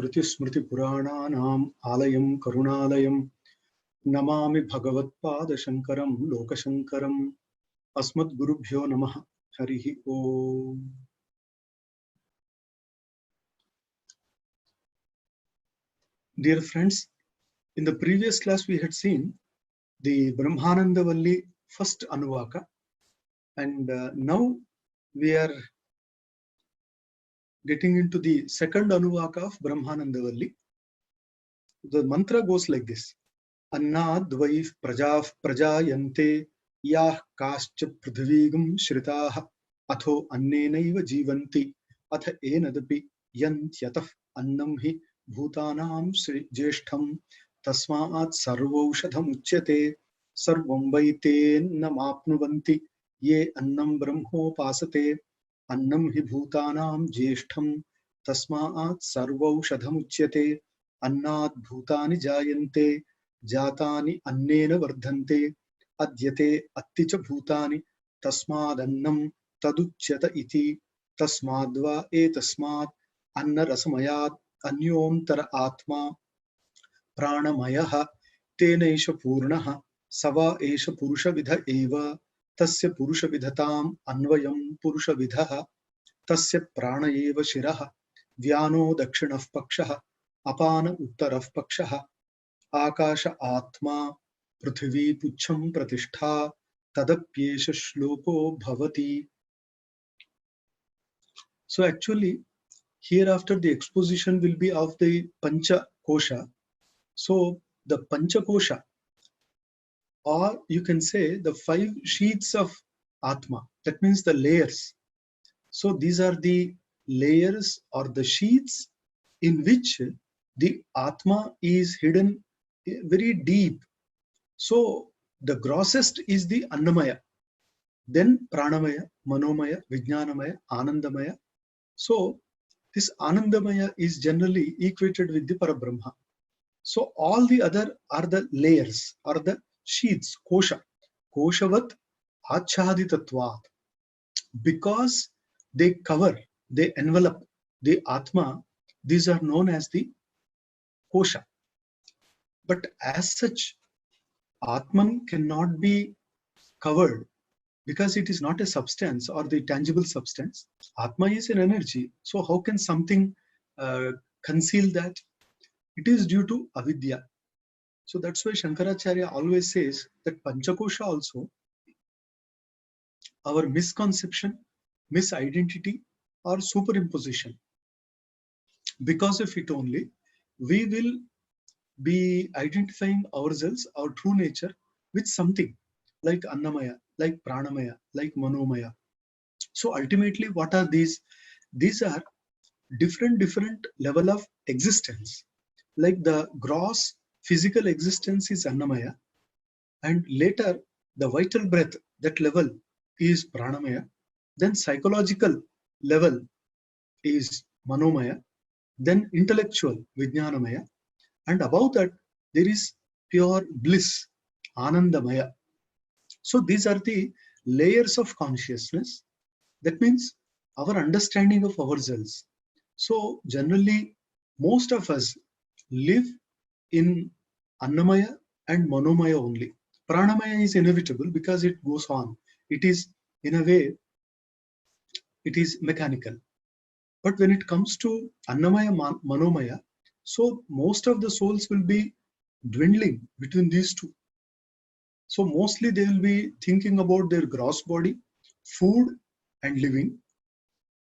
श्रुतिस्मृतिपुराणानाम् आलयं करुणालयं नमामि भगवत्पादशङ्करं लोकशङ्करम् अस्मद्गुरुभ्यो नमः। हरिः ओम्। Dear friends, in the previous class we had seen the Brahmanandavalli first Anuvaka, and now we are getting into the second Anuvaka of Brahmanandavalli. The mantra goes like this: Annadvaif prajav prajayante yah kascha prithvigam shritah atho annenaiva jivanti atha enadapi yantyatah annam hi bhutanam jeshtham tasmaat sarvaushadham uchyate sarvam vaitenam apnuvanti ye annam brahmopasate annam hi bhutanam jeshtham tasmaat sarvaushadham uchyate अन्नात् भूतानि जायन्ते जातानि अन्नेन वर्धन्ते अद्यते अत्ति च भूतानि तस्मादन्नं तदुच्यत इति तस्माद्वा एतस्मात् अन्नरसमयात् अन्योन्तर आत्मा प्राणमयः तेनैष पूर्णः स वा एष पुरुषविध एव तस्य पुरुषविधताम् अन्वयं पुरुषविधः तस्य प्राण एव शिरः व्यानो दक्षिणः पक्षः अपान उत्तरः पक्षः आकाश आत्मा पृथिवी पुच्छं प्रतिष्ठा तदप्येष श्लोको भवति. So actually hereafter the exposition will be of the Pancha Kosha. So the Pancha Kosha, or you can say the 5 sheets of Atma, that means the layers. So these are the layers or the sheets in which the Atma is hidden very deep. So the grossest is the Annamaya, then Pranamaya, Manomaya, Vijnanamaya, Anandamaya. So this Anandamaya is generally equated with the Parabrahma. So all the other are the layers or the sheets, Kosha, Koshavat Achaditatvat. Because they cover, they envelop the Atma, these are known as the Kosha. But as such, Atman cannot be covered because it is not a substance or the tangible substance. Atma is an energy. So how can something conceal that? It is due to avidya. So that's why Shankaracharya always says that Panchakosha also, our misconception, misidentity or superimposition. Because of it only, we will be identifying ourselves, our true nature, with something like Annamaya, like Pranamaya, like Manomaya. So ultimately, what are these? These are different level of existence. Like the gross physical existence is Annamaya, and later the vital breath, that level is Pranamaya, then psychological level is Manomaya, then intellectual Vijnanamaya, and above that there is pure bliss, Anandamaya. So these are the layers of consciousness. That means our understanding of ourselves. So generally most of us live in Annamaya and Manomaya only. Pranamaya is inevitable because it goes on. It is, in a way, it is mechanical. But when it comes to Annamaya, Manomaya, so most of the souls will be dwindling between these two. So mostly they will be thinking about their gross body, food and living.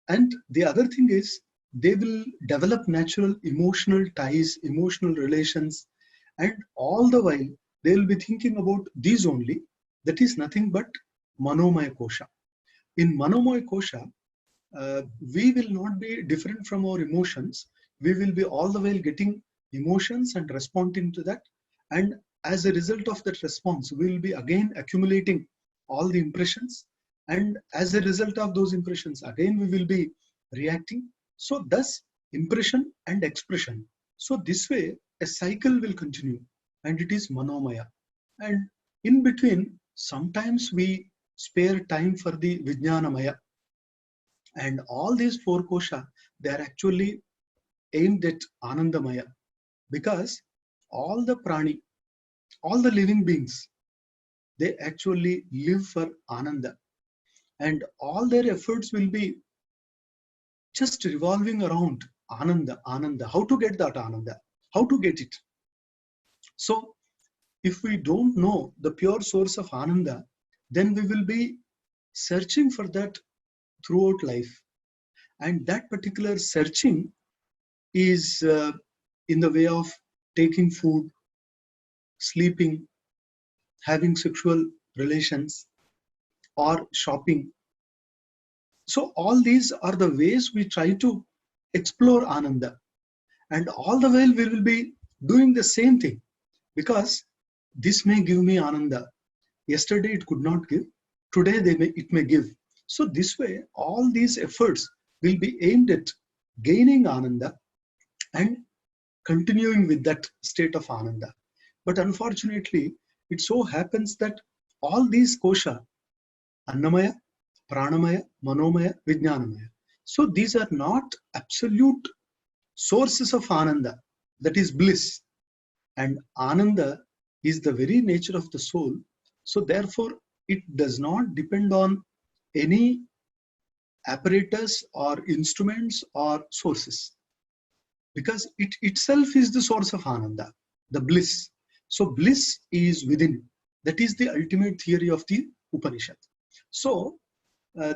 And the other thing is they will develop natural emotional ties, emotional relations, and all the while they will be thinking about these only. That is nothing but Manomaya Kosha. In Manomaya Kosha, we will not be different from our emotions. We will be all the while getting emotions and responding to that. And as a result of that response, we will be again accumulating all the impressions. And as a result of those impressions, again we will be reacting. So thus impression and expression. So this way a cycle will continue, and it is Manomaya. And in between, sometimes we spare time for the Vijnanamaya. And all these 4 kosha, they are actually aimed at Anandamaya, because all the prani, all the living beings, they actually live for Ananda, and all their efforts will be just revolving around Ananda, Ananda. How to get that Ananda? How to get it? So, if we don't know the pure source of Ananda, then we will be searching for that throughout life. And that particular searching is in the way of taking food, sleeping, having sexual relations, or shopping. So all these are the ways we try to explore Ananda. And all the while we will be doing the same thing, because this may give me Ananda. Yesterday it could not give. Today it may give. So this way, all these efforts will be aimed at gaining Ananda and continuing with that state of Ananda. But unfortunately, it so happens that all these kosha, Annamaya, Pranamaya, Manomaya, Vijnanamaya, so these are not absolute sources of Ananda, that is bliss. And Ananda is the very nature of the soul. So therefore, it does not depend on any apparatus or instruments or sources, because it itself is the source of Ananda, the bliss. So bliss is within. That is the ultimate theory of the Upanishad. So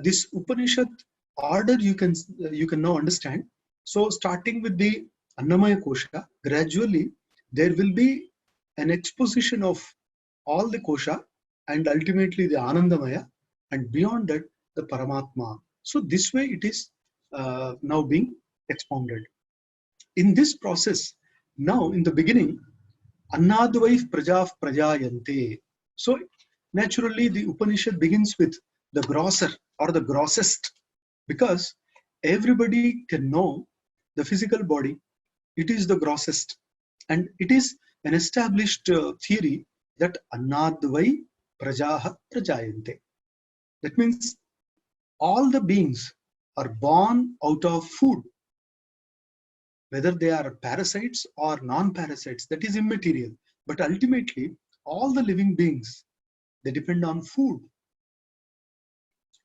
this Upanishad order you can now understand. So starting with the Annamaya Kosha, gradually there will be an exposition of all the kosha, and ultimately the Anandamaya, and beyond that the Paramatma. So this way it is now being expounded. In this process, now in the beginning, Annadvaif Prajah Prajayante. So naturally the Upanishad begins with the grosser or the grossest, because everybody can know the physical body. It is the grossest, and it is an established theory that Annadvai Prajaha Prajayante. That means all the beings are born out of food, whether they are parasites or non-parasites, that is immaterial. But ultimately, all the living beings, they depend on food.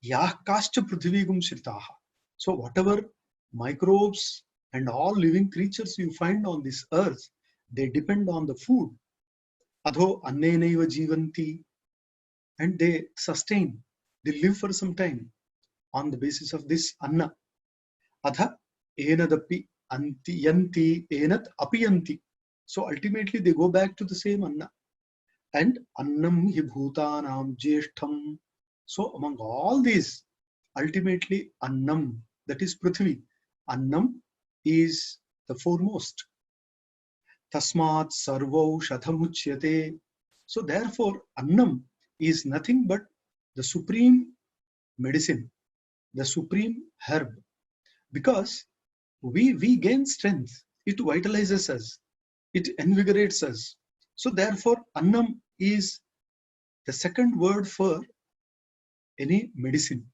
Yah kascha prithivigum shritaha. So whatever microbes and all living creatures you find on this earth, they depend on the food. Adho annenaiva jivanti, and they sustain, they live for some time on the basis of this anna. Adha enadapi anti yanti enat apiyanti. So ultimately they go back to the same anna. And annam hi bhutanam jeshtham. So among all these, ultimately annam, that is Prithvi, annam is the foremost. Tasmat sarvo shathamuchyate. So therefore annam is nothing but the supreme medicine, the supreme herb, because we gain strength, it vitalizes us, it invigorates us. So therefore annam is the second word for any medicine.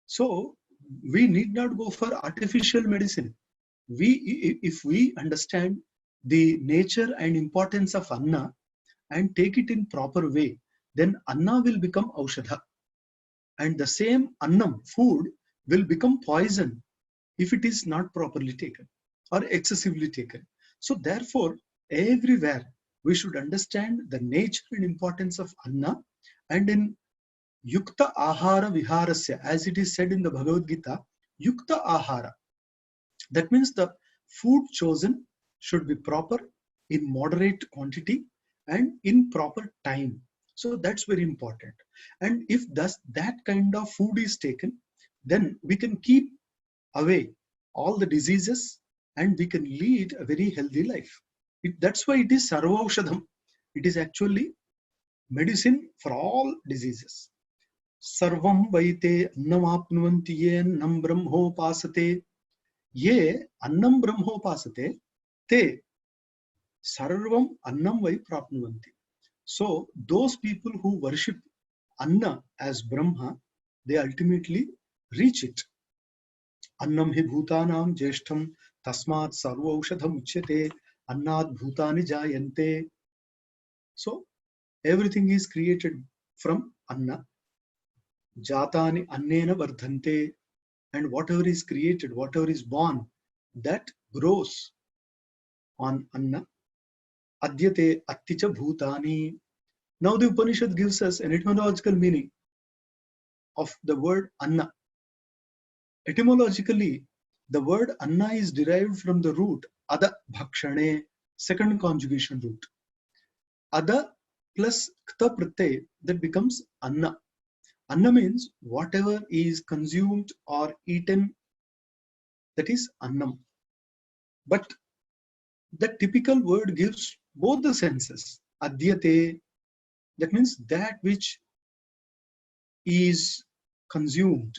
So we need not go for artificial medicine. If we understand the nature and importance of anna and take it in proper way, then anna will become aushadha, and the same annam, food, will become poison if it is not properly taken or excessively taken. So therefore, everywhere we should understand the nature and importance of anna, and in Yukta Ahara Viharasya, as it is said in the Bhagavad Gita, Yukta Ahara. That means the food chosen should be proper, in moderate quantity, and in proper time. So that's very important. And if thus that kind of food is taken, then we can keep away all the diseases and we can lead a very healthy life. That's why it is Sarvaushadham. It is actually medicine for all diseases. Sarvam vaite annamapnuvanti ye annam brahmopasate. Ye annam brahmopasate te sarvam annam vai prapnuvanti. So those people who worship Anna as Brahma, they ultimately reach it. Annam hi bhutanam jeshtham Tasmat sarva aushadham uchyate annad bhutani jayante. So everything is created from anna. Jatani annena vardhante. And whatever is created, whatever is born, that grows on anna. Adyate atticha bhutani. Now the Upanishad gives us an etymological meaning of the word anna. Etymologically, the word anna is derived from the root ada bhakshane, second conjugation root. Ada plus kta pratyay, that becomes anna. Anna means whatever is consumed or eaten, that is annam. But the typical word gives both the senses. Adyate, that means that which is consumed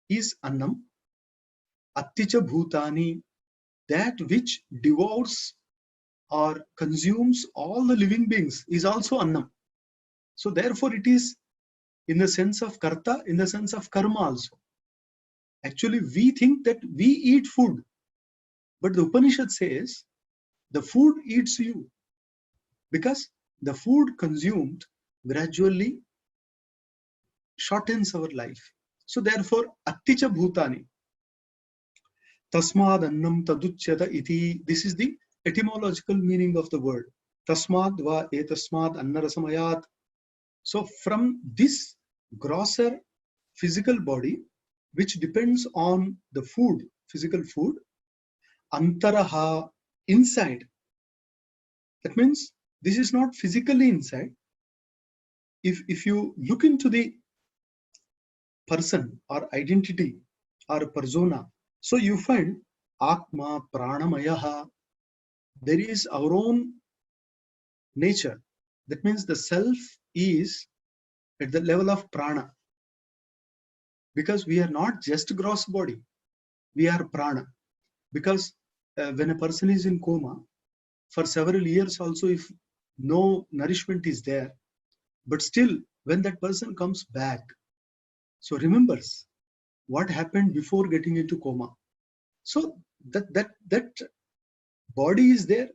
is annam. Atticha bhutani, that which devours or consumes all the living beings is also annam. So therefore it is in the sense of karta, in the sense of karma also. Actually, we think that we eat food, but the Upanishad says the food eats you, because the food consumed gradually shortens our life. So therefore, atticha bhutani, tasmad annam taduchyata iti. This is the etymological meaning of the word. Tasmad va etasmad annarasamayat. So from this grosser physical body, which depends on the food, physical food, antaraha, inside. That means this is not physically inside. If you look into the person or identity or persona, so you find Atma Pranamayaha. There is our own nature. That means the self is at the level of prana, because we are not just gross body, we are prana. Because when a person is in coma for several years also, if no nourishment is there, but still when that person comes back, so remembers what happened before getting into coma. So that body is there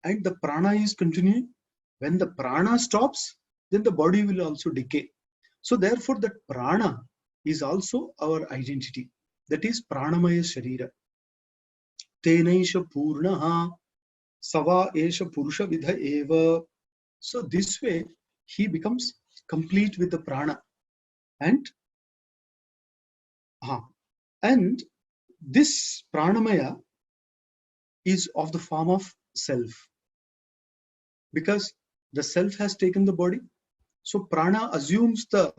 and the prana is continuing. When the prana stops, then the body will also decay. So therefore that prana is also our identity. That is pranamaya sharira. Tenaisha purnaha sava esha purusha vidha eva. So this way he becomes complete with the prana. And this pranamaya is of the form of self, because the self has taken the body. So prana assumes the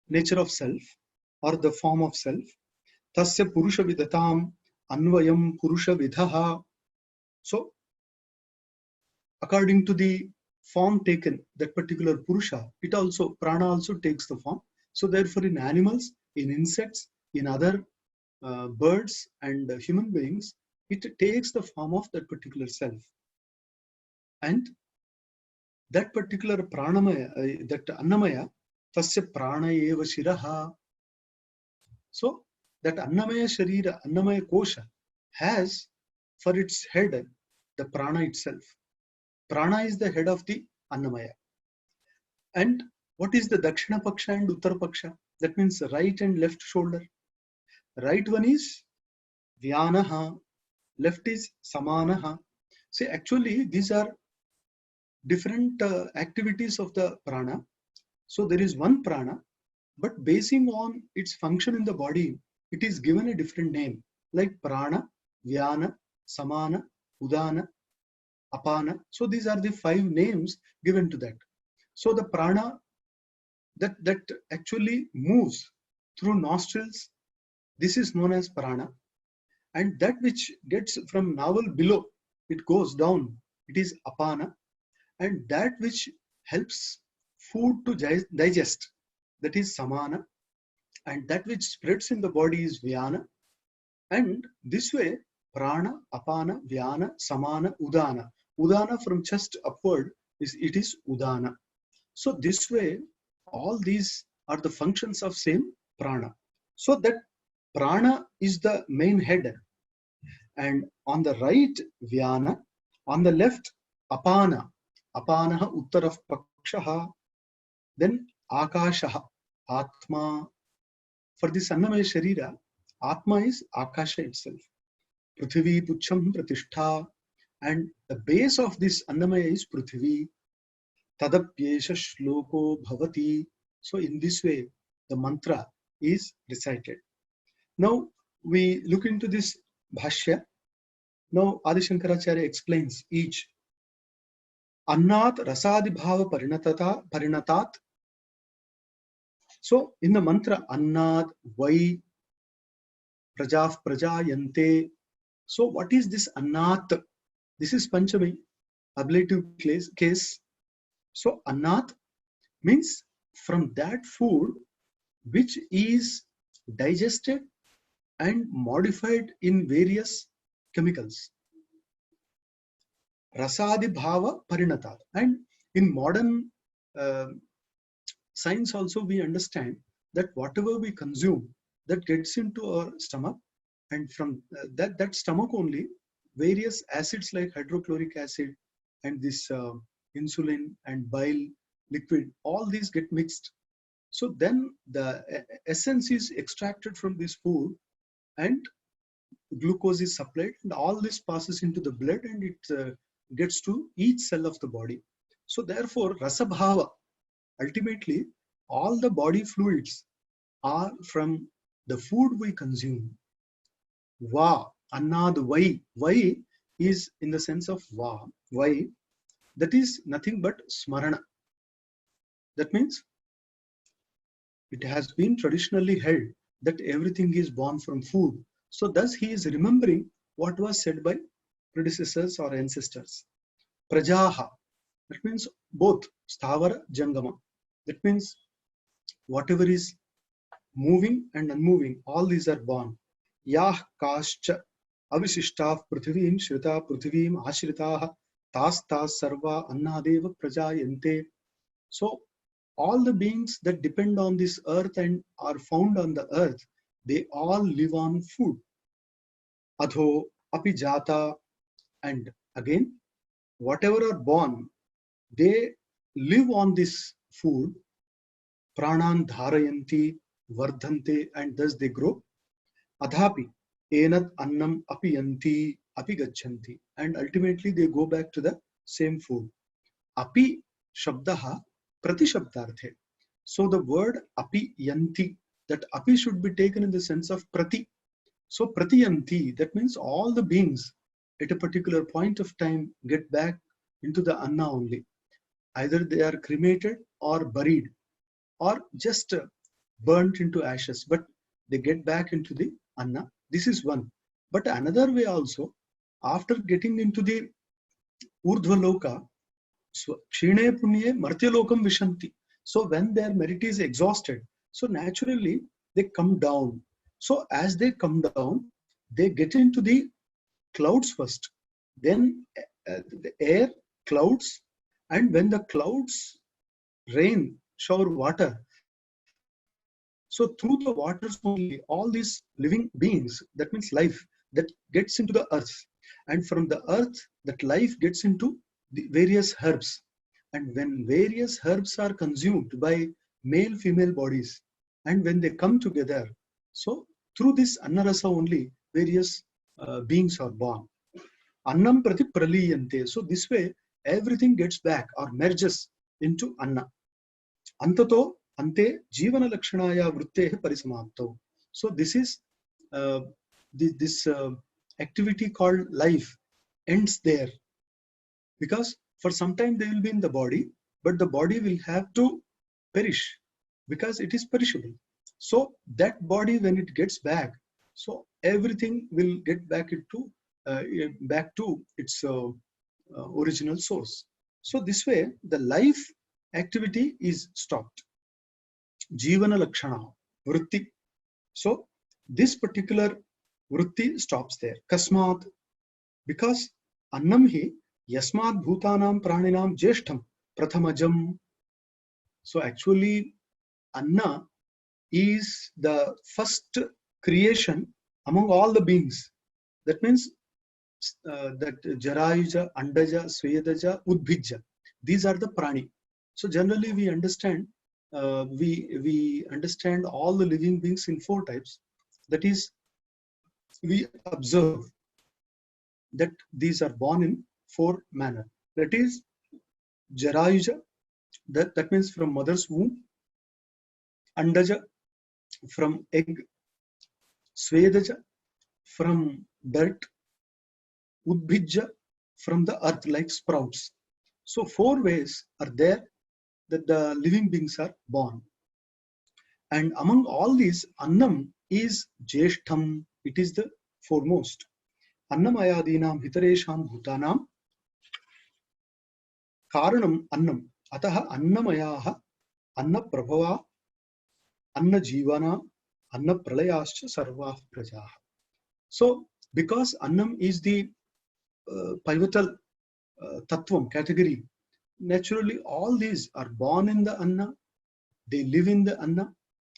nature of self or the form of self. Tasya purusha vidatam anvayam purusha vidaha. So according to the form taken, that particular purusha, it also, prana also takes the form. So therefore in animals, in insects, in other birds and human beings, it takes the form of that particular self. And that particular pranamaya, that annamaya, tasya prana eva shiraha. So that annamaya sharira, annamaya kosha has for its head the prana itself. Prana is the head of the annamaya. And what is the dakshina paksha and uttara paksha? That means right and left shoulder. Right one is vyanaha, left is samanaha. See, actually these are different activities of the prana. So there is one prana, but basing on its function in the body, it is given a different name, like prana, vyana, samana, udana, apana. So these are the 5 names given to that. So the prana that actually moves through nostrils, this is known as prana. And that which gets from navel below, it goes down, it is apana. And that which helps food to digest, that is samana. And that which spreads in the body is vyana. And this way, prana, apana, vyana, samana, udana. Udana from chest upward, it is udana. So this way, all these are the functions of same prana. So that prana is the main head. and on the right Vyana, on the left Apana. Apanaha Uttarav Pakshaha, then Akashaha, Atma. For this Annamaya Sharira, Atma is Akasha itself. Prithvi Pucham Pratishtha, and the base of this Annamaya is Prithvi. Tadapyesha Shloko Bhavati. So in this way, the mantra is recited. Now we look into this Bhashya. Now Adi Shankaracharya explains each. Annat Rasadi Bhava Parinatat. So in the mantra Annat Vai Prajaf Prajayante. So what is this Annat? This is Panchami, ablative case. So Annat means from that food which is digested and modified in various chemicals. Rasadi Bhava Parinatat. And in modern science also we understand that whatever we consume, that gets into our stomach, and from that stomach only, various acids like hydrochloric acid and this insulin and bile liquid, all these get mixed. So then the essence is extracted from this food and glucose is supplied, and all this passes into the blood and it gets to each cell of the body. So therefore Rasabhava, ultimately all the body fluids are from the food we consume. Va, Annad Vai. Vai is in the sense of Va. Vai, that is nothing but Smarana. That means it has been traditionally held that everything is born from food. So thus he is remembering what was said by predecessors or ancestors. Prajaha, that means both Sthavara Jangama. That means whatever is moving and unmoving, all these are born. Yah Kascha Avishishtav Prithivim Shrita Prithivim Ashritaha Tas Sarva Annadeva Prajayante. So all the beings that depend on this earth and are found on the earth, they all live on food. Adho Api Jata, and again, whatever are born, they live on this food. Pranan Dharayanti Vardhante, and thus they grow. Adhapi Enad Annam Apiyanti Apigachanti, and ultimately they go back to the same food. Api Shabdaha Pratishabdarthe. So the word Api Yanti, that Api should be taken in the sense of Prati. So Pratiyanti, that means all the beings at a particular point of time get back into the Anna only. Either they are cremated or buried or just burnt into ashes, but they get back into the Anna. This is one. But another way also, after getting into the Urdhva Kshine Punye Martyalokam Vishanti. So when their merit is exhausted, so naturally they come down. So as they come down, they get into the clouds first, then the air, clouds, and when the clouds rain, shower water. So through the waters only, all these living beings, that means life, that gets into the earth. And from the earth, that life gets into the various herbs. And when various herbs are consumed by male, female bodies, and when they come together, so through this Annarasa only, various beings are born. Annam prati praliyante. So this way, everything gets back or merges into Anna. Antato ante jivana lakshanaya vrittehe parisamapto. So this is this activity called life ends there, because for some time they will be in the body, but the body will have to perish because it is perishable. So that body, when it gets back, so everything will get back into back to its original source. So this way the life activity is stopped. Jivana lakshana vritti. So this particular vritti stops there. Kasmat, because annam hi yasmat bhutanam praninam jeshtham prathamajam. So actually Anna is the first creation among all the beings. That means that Jarayuja, Andaja, Swedaja, Udbhija. These are the prani. So generally we understand we understand all the living beings in 4 types. That is, we observe that these are born in 4 manner. That is Jarayuja, that means from mother's womb. Andaja, from egg. Swedaja, from dirt. Udbhija, from the earth, like sprouts. So 4 ways are there that the living beings are born. And among all these, Annam is Jeshtham. It is the foremost. Annamayadinam hitaresham bhutanam karanam annam. Ataha annamayaha annaprabhava annajivana annapralayascha sarvah prajaha. So because Annam is the pivotal tattvam category, naturally all these are born in the Anna, they live in the Anna,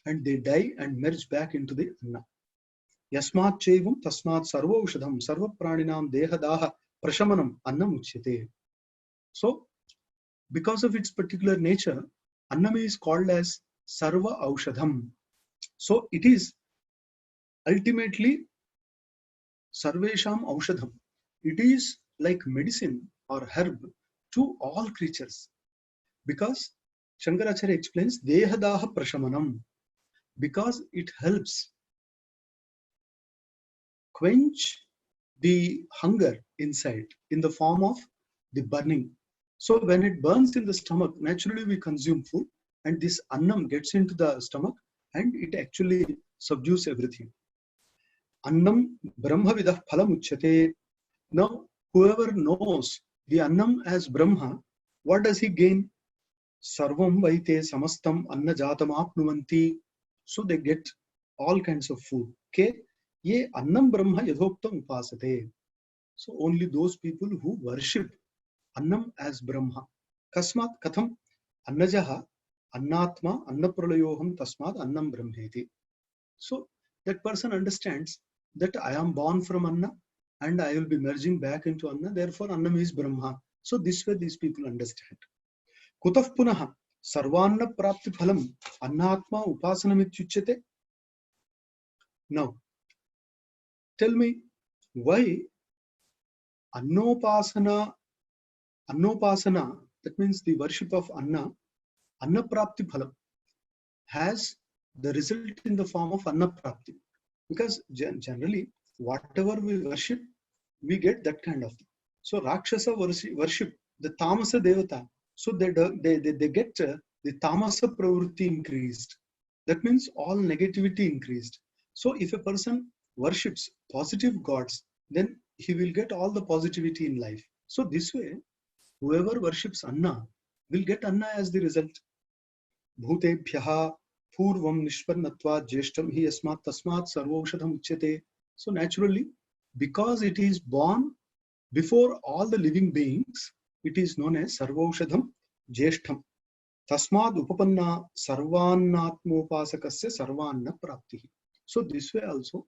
and they die and merge back into the Anna. Yasmat chevam tasmat sarvaushadham sarva praninam dehadaha prashamanam annam uchyate. So because of its particular nature, Annam is called as sarva aushadham. So it is ultimately sarvesham aushadham. It is like medicine or herb to all creatures, because Shankaracharya explains dehadaha prashamanam, because it helps quench the hunger inside in the form of the burning. So when it burns in the stomach, naturally we consume food, and this annam gets into the stomach and it actually subdues everything. Annam brahmavidah phalam uchyate. Now whoever knows the annam as Brahma, what does he gain? Sarvam vaite samastam annajatam apnuvanti. So they get all kinds of food. Okay? Ye annam brahma yadhoktam upasate. So only those people who worship annam as Brahma. Kasmat katham annajaha annatma annapralayoham tasmat annam brahmeti. So that person understands that I am born from Anna and I will be merging back into Anna, therefore Annam is Brahma. So this way these people understand. Kutah punaha sarvanna prapti phalam annatma upasanamityuchyate. Now tell me, why annopasana, that means the worship of Anna prapti phalam, has the result in the form of Anna prapti? Because generally whatever we worship, we get that kind of thing. So Rakshasa worship the Tamasa Devata, so they get the Tamasa pravrutti increased. That means all negativity increased. So if a person worships positive gods, then he will get all the positivity in life. So this way, whoever worships Anna will get Anna as the result. Bhutebhyaha purvam nishpannatvat jeshtam hi asmat tasmat sarvaushadham uchyate. So naturally, because it is born before all the living beings, it is known as sarvaushadham jeshtham. Tasmad upapanna sarvannatmopasakasya sarvanna prapti. So this way also,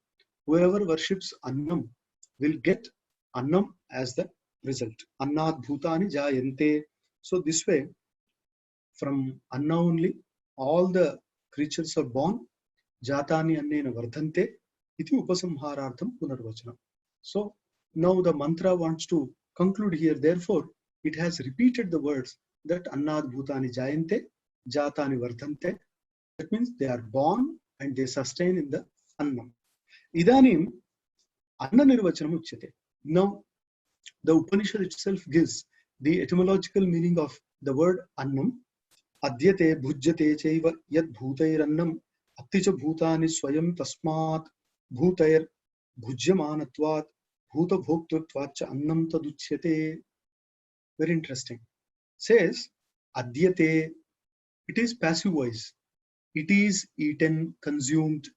whoever worships Annam will get Annam as the result. Annat bhutani jayante. So this way, from Anna only, all the creatures are born. Jatani annena vardhante iti upasamharartham punarvachanam. So now the mantra wants to conclude here. Therefore, it has repeated the words that Annat bhutani jayante, jatani vardhante. That means they are born and they sustain in the Annam. Idanim Anna nirvachanam uchyate. Now the Upanishad itself gives the etymological meaning of the word Annam. Adyate bhujyate chaiva yad bhutairannam atticha bhutani swayam tasmat bhutair bhujyamanatvat bhuta bhoktvatvacha annam taduchyate. Very interesting. Says adyate, it is passive voice. It is eaten, consumed.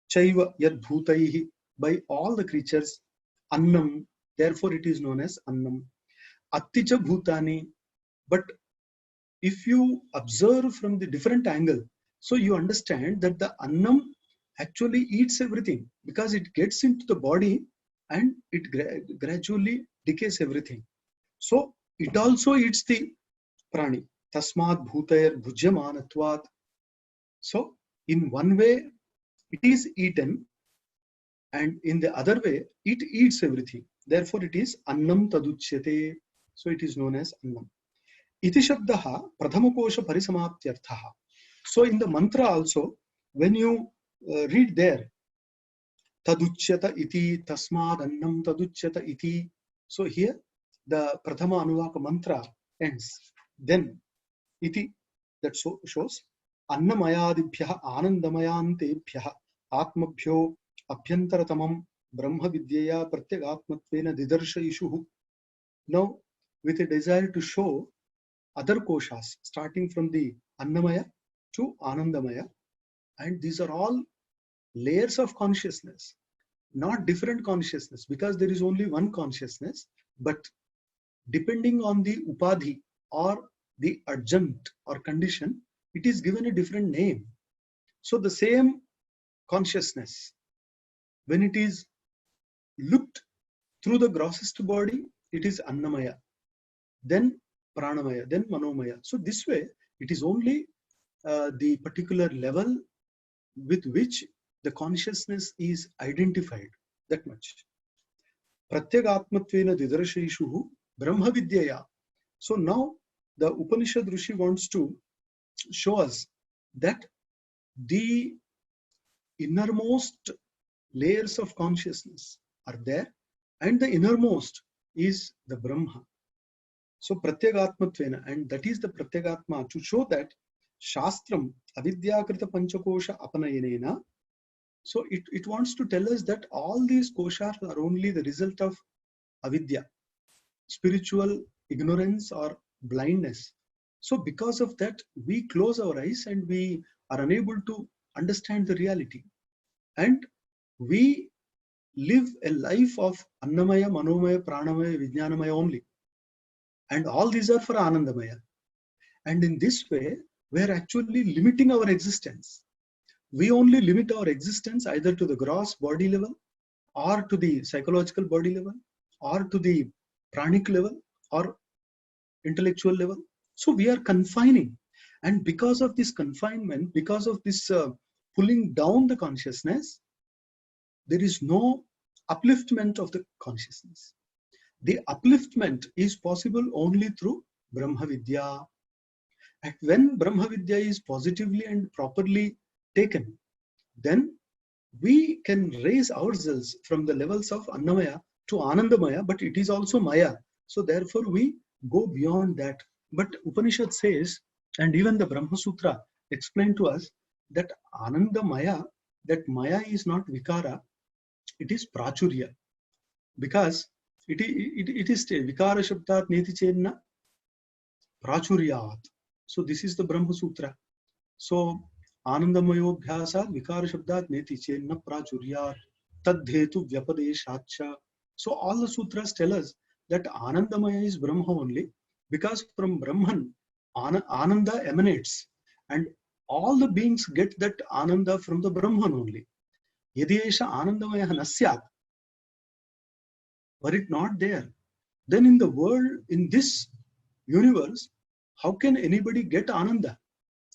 Chaiva yad bhutaihi, by all the creatures. Annam, therefore it is known as Annam. Atticha bhutani, but if you observe from the different angle, so you understand that the Annam actually eats everything, because it gets into the body and it gradually decays everything. So it also eats the prani. Tasmad bhutair bhujyamanatvat. So in one way it is eaten, and in the other way it eats everything. Therefore it is annam taduchyate. So it is known as annam. Iti shabdaha prathamakosha parisamaptyarthaha. So in the mantra also, when you read there, taduchyata iti, tasmad annam taduchyata iti. So here the prathama anuvaka mantra ends. Then iti, that shows annamayadibhyah anandamayantebhyah atmabhyo abhyantaratamam brahma vidyaya pratyagatmatvena didarshayishuhu. Now, with a desire to show other koshas, starting from the Annamaya to Anandamaya, and these are all layers of consciousness, not different consciousness, because there is only one consciousness, but depending on the upadhi or the adjunct or condition, it is given a different name. So the same consciousness, when it is looked through the grossest body, it is Annamaya, then Pranamaya, then Manomaya. So this way, it is only the particular level with which the consciousness is identified, that much. Pratyagatmatvena didarshayishuhu Brahma Vidyaya. So now the Upanishad Rishi wants to show us that the innermost layers of consciousness are there, and the innermost is the Brahma. So Pratyagatmatvena, and that is the Pratyagatma, to show that Shastram Avidyakrita Panchakosha Apanayanena. So it wants to tell us that all these koshas are only the result of avidya, spiritual ignorance or blindness. So because of that, we close our eyes and we are unable to understand the reality. And we live a life of Annamaya, Manomaya, Pranamaya, Vijnanamaya only. And all these are for Anandamaya. And in this way, we are actually limiting our existence. We only limit our existence either to the gross body level, or to the psychological body level, or to the pranic level, or intellectual level. So we are confining. And because of this confinement, because of this pulling down the consciousness, there is no upliftment of the consciousness. The upliftment is possible only through Brahma Vidya. And when Brahma Vidya is positively and properly taken, then we can raise ourselves from the levels of Annamaya to Anandamaya, but it is also Maya. So therefore we go beyond that. But Upanishad says, and even the Brahma Sutra explained to us, that Anandamaya, that Maya is not Vikara, it is Prachurya. Because it is Vikara Shabdat Neti Chenna Prachuryat. So this is the Brahma Sutra. So Anandamayo Bhyasa Vikara Shabdat Neti Chenna Prachuryat Tadhetu Vyapadeshacha. So all the sutras tell us that Anandamaya is Brahma only, because from Brahman Ananda emanates, and all the beings get that Ananda from the Brahman only. Yadiyesha Anandamaya Nasyat. Were it not there, then in the world, in this universe, how can anybody get Ananda?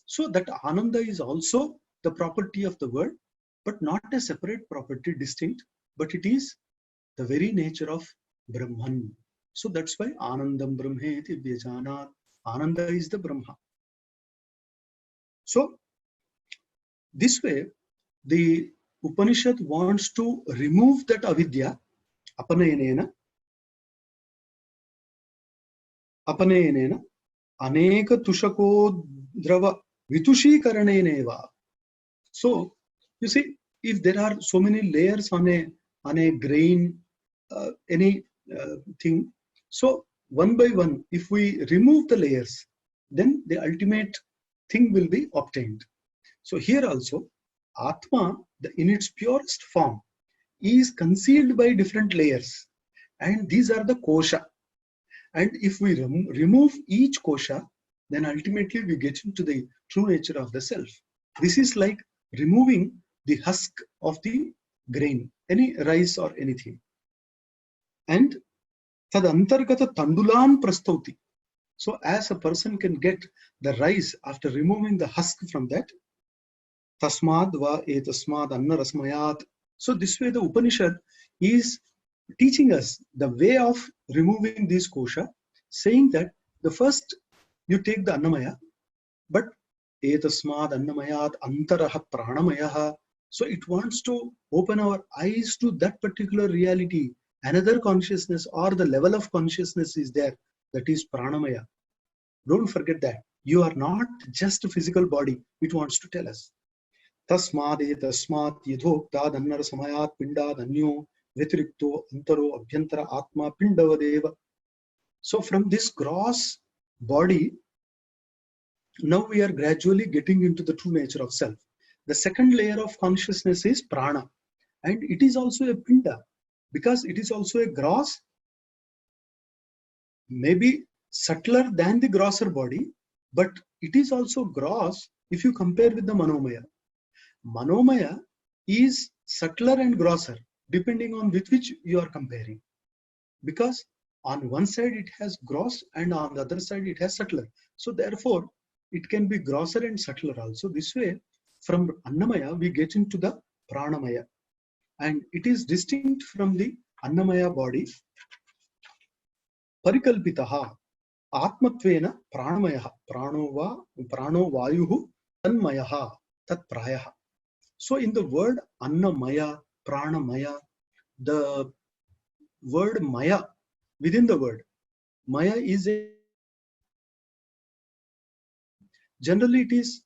So that Ananda is also the property of the world, but not a separate property, distinct, but it is the very nature of Brahman. So that's why Anandam Brahmeti Vyajanat. Ananda is the Brahma. So this way, the Upanishad wants to remove that avidya, apanayanena, aneka tushako drava vitushikaraneneva. So you see, if there are so many layers on a grain, any thing, so one by one, if we remove the layers, then the ultimate thing will be obtained. So here also, Atma, in its purest form, is concealed by different layers, and these are the kosha. And if we remove each kosha, then ultimately we get into the true nature of the self. This is like removing the husk of the grain, any rice or anything. and tad antargata tandulan prastauti. So as a person can get the rice after removing the husk from that, tasmad va etasmad anna rasmayat. So this way the Upanishad is teaching us the way of removing this kosha, saying that the first you take the annamaya, but etasmad annamayat antaraha pranamayaha. So it wants to open our eyes to that particular reality. Another consciousness or the level of consciousness is there, that is pranamaya. Don't forget that. You are not just a physical body, it wants to tell us. Tasmad etasmat yadhoktad annar samayat pindad anyo vitirikto antaro abhyantara atma pindavadeva. So from this gross body, now we are gradually getting into the true nature of self. The second layer of consciousness is prana, and it is also a pinda, because it is also a gross, maybe subtler than the grosser body, but it is also gross if you compare with the manomaya. Manomaya is subtler and grosser depending on with which you are comparing, because on one side it has gross and on the other side it has subtler. So therefore it can be grosser and subtler also. This way from annamaya we get into the pranamaya, and it is distinct from the annamaya body. Parikalpitaha atmatvena pranamayaha prano vayuhu tanmayaha tat prayaha. So in the word annamaya, pranamaya, the word maya, within the word maya is a, generally it is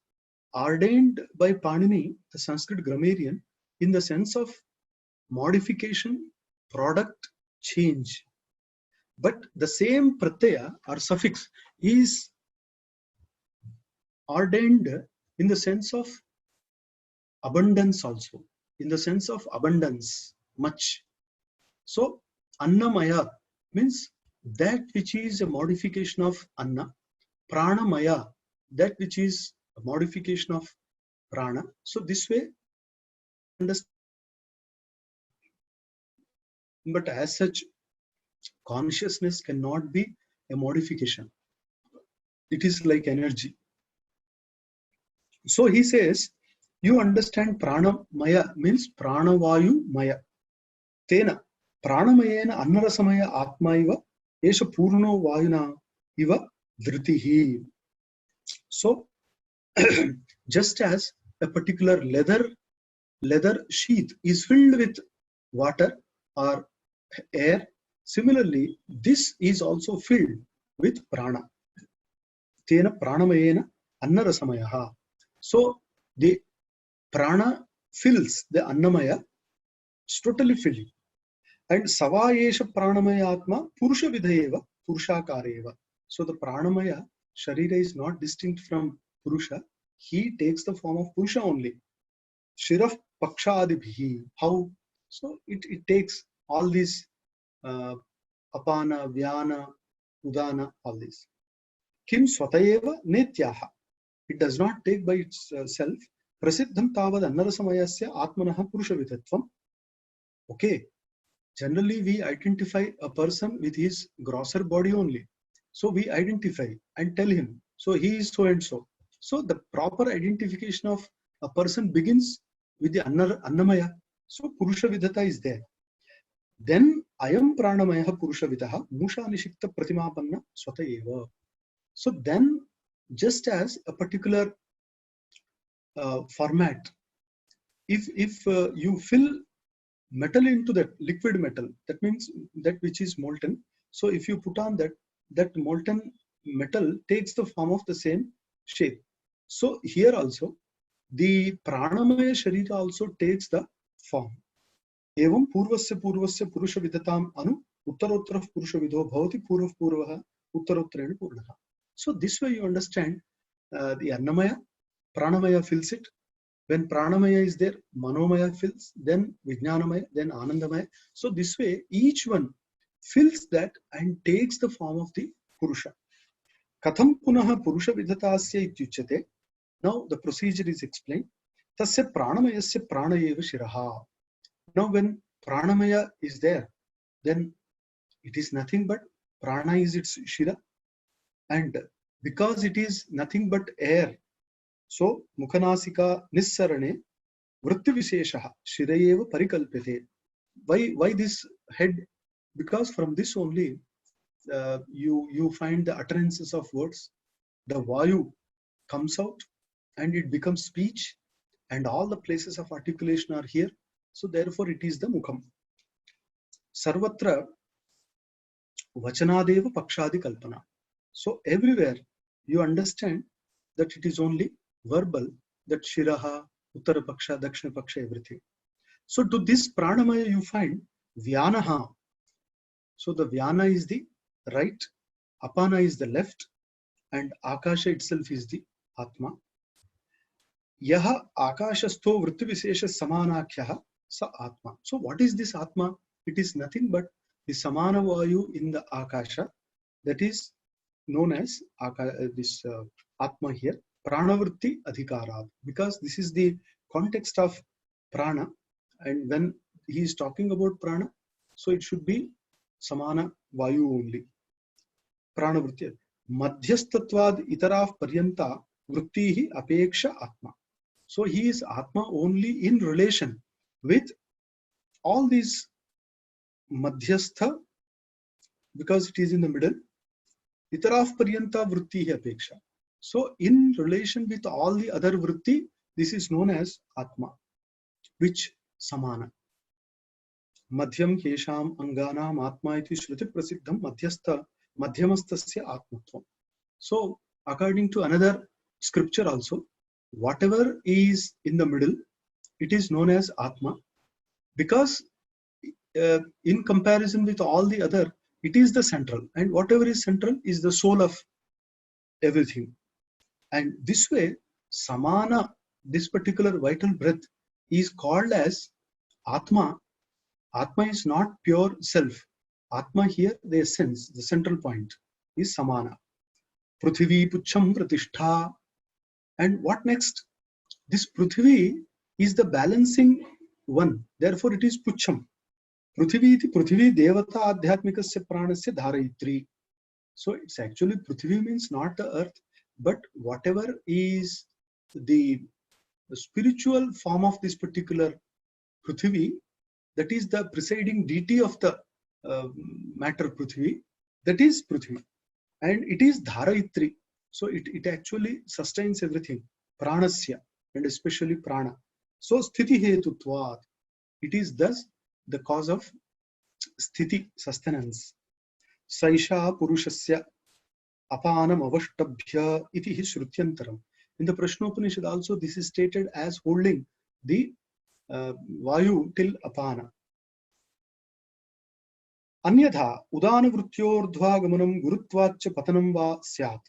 ordained by Panini, the Sanskrit grammarian, in the sense of modification, product, change. But the same pratyaya or suffix is ordained in the sense of abundance also, in the sense of abundance, much. So annamaya means that which is a modification of anna, pranamaya, that which is a modification of prana. So this way, but as such, consciousness cannot be a modification. It is like energy. So he says, you understand pranamaya means pranavayu maya. Tena pranamayena annarasamaya atma iva esha purno vayuna iva dhritihi. So just as a particular leather sheath is filled with water or air, similarly this is also filled with prana. Tena pranamayena annarasamayaha. So the prana fills the annamaya, it's totally filled. And savayesha pranamaya atma purusha vidhayeva purushakareva. So the pranamaya sharira is not distinct from purusha. He takes the form of purusha only. Shiraf pakshadibhi. How? So it takes all these apana, vyana, udana, all these. Kim swatayeva netyaha. It does not take by itself. Prasiddham tavad annarasamayasya atmanaha purusha vidhatvam. Okay. Generally, we identify a person with his grosser body only. So we identify and tell him, so he is so and so. So the proper identification of a person begins with the annamaya. So purusha vidhata is there. Then ayam pranamaya purusha vidha musha nishikta pratimapanna swatayeva. So then, just as a particular format, if you fill metal into that liquid metal, that means that which is molten. So if you put on that molten metal takes the form of the same shape. So here also the pranamaya sharira also takes the form. Evam purvasya purusha vidhatam anu uttarottara purusha vidho bhavati purvaha uttarottarena purnaha. So this way you understand the annamaya, pranamaya fills it. When pranamaya is there, manomaya fills, then vijnanamaya, then anandamaya. So this way, each one fills that and takes the form of the purusha. Katham punaha purusha vidhatasya ityuchyate. Now the procedure is explained. Tasya pranamayasya pranayeva shiraha. Now when pranamaya is there, then It is nothing but prana is its shira, and because it is nothing but air, so mukhanasika nissarane vritti visheshaha shirayeva parikalpyate. Why this head? Because from this only you find the utterances of words. The vayu comes out and it becomes speech, and all the places of articulation are here. So therefore it is the mukham. Sarvatra vachanadeva pakshadi kalpana. So everywhere you understand that it is only verbal, that shiraha, uttara paksha, dakshina paksha, everything. So to this pranamaya you find vyanaha. So the vyana is the right, apana is the left, and akasha itself is the atma. Yaha akashastho vrittivishesha samanakhyah sa atma. So what is this atma? It is nothing but the samana vayu in the akasha, that is known as this atma here, pranavritti adhikarat, because this is the context of prana, and when he is talking about prana, so it should be samana vayu only. Pranavritti madhyastatvad itaraf paryanta vrittihi apeksha atma. So he is atma only in relation with all these madhyastha, because it is in the middle. Itaraf paryanta vritti apeksha. So in relation with all the other vritti, this is known as atma, which samana. Madhyam kesham anganam atma iti shruti prasiddham madhyamastasya atmatvam. So according to another scripture also, whatever is in the middle, it is known as atma, because in comparison with all the other, it is the central, and whatever is central is the soul of everything. And this way, samana, this particular vital breath, is called as atma. Atma is not pure self. Atma here, the essence, the central point, is samana. Prithvi pucham pratishtha. And what next? This Prithvi is the balancing one. Therefore, it is pucham. Prithvi iti Prithvi devata adhyatmikasya pranasya dharayitri. So it's actually Prithvi means not the earth, but whatever is the spiritual form of this particular Prithvi, that is the presiding deity of the matter Prithvi, that is Prithvi. And it is Dharayitri. So it actually sustains everything. Pranasya, and especially prana. So sthiti hetutvat. It is thus the cause of sthiti, sustenance. Saisha purushasya apanam avashtabhya iti hi shrutyantaram. In the Prashnopanishad also, this is stated as holding the vayu till apana. Anyatha udana vrityorddhvagamanam gurutvacha patanam va syat.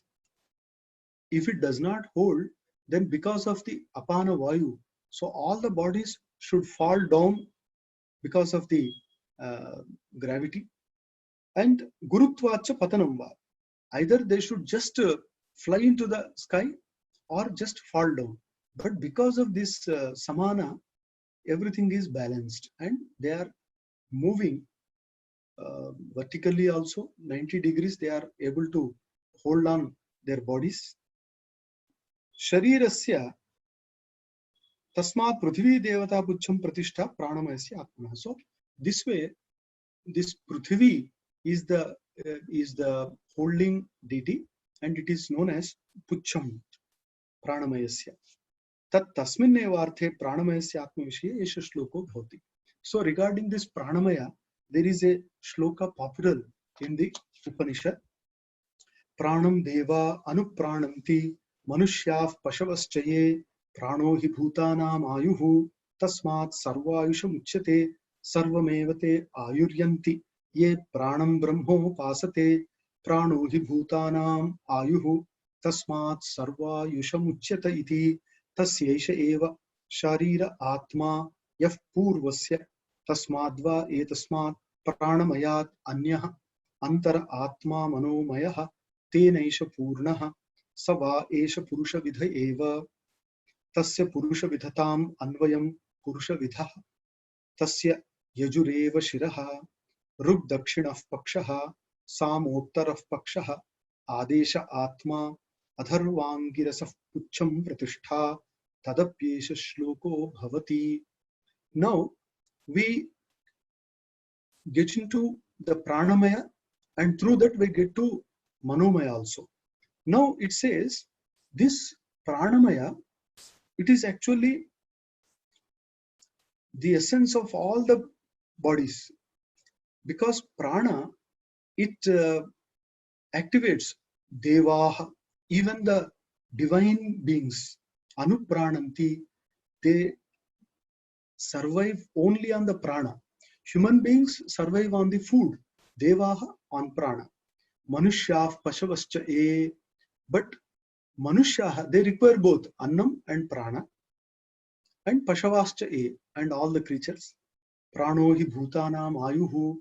If it does not hold, then because of the apana vayu, so all the bodies should fall down because of the gravity. And gurutvacha patanam va, either they should just fly into the sky or just fall down. But because of this samana, everything is balanced and they are moving vertically also 90 degrees. They are able to hold on their bodies. Sharirasya tasmat prithvi devata pucham pratishtha pranamayasya atmana. So this way, this Prithvi is the holding deity, and it is known as Pucham Pranamayasya. Tat tasmin evarthe Pranamayasya atma vishye esha shloko bhavati. So regarding this Pranamaya, there is a shloka popular in the Upanishad. Pranam deva anuprananti manushyav pashavaschaye prano hi bhutanam ayuhu tasmat sarvayusha muchyate sarvamevate ayuryanti ye pranam brahmo pasate prano hi bhutanam ayuhu tasmat sarvayusha muchyata iti tasyaisha eva sharira atma yah purvasya tasmadva etasmat pranamayat anyah antara atma manomayah tenaisha purnah sava esha purusha vidha eva tasya purusha vidhatam anvayam purusha vidha tasya yajureva shiraha. Ruk Dakshinah Pakshaha, Sam Uttarah Pakshaha, Adesha Atma, Atharvangirasah Pucham Pratishtha, Tadapyesha Shloko Bhavati. Now we get into the Pranamaya, and through that we get to Manomaya also. Now it says this Pranamaya, it is actually the essence of all the bodies, because prana, it activates devaha, even the divine beings, anuprananti, they survive only on the prana. Human beings survive on the food, devaha on prana. Manushyav pashavascha e, but manushyaha, they require both annam and prana, and pashavascha e, and all the creatures. Prano hi bhutanam ayuhu.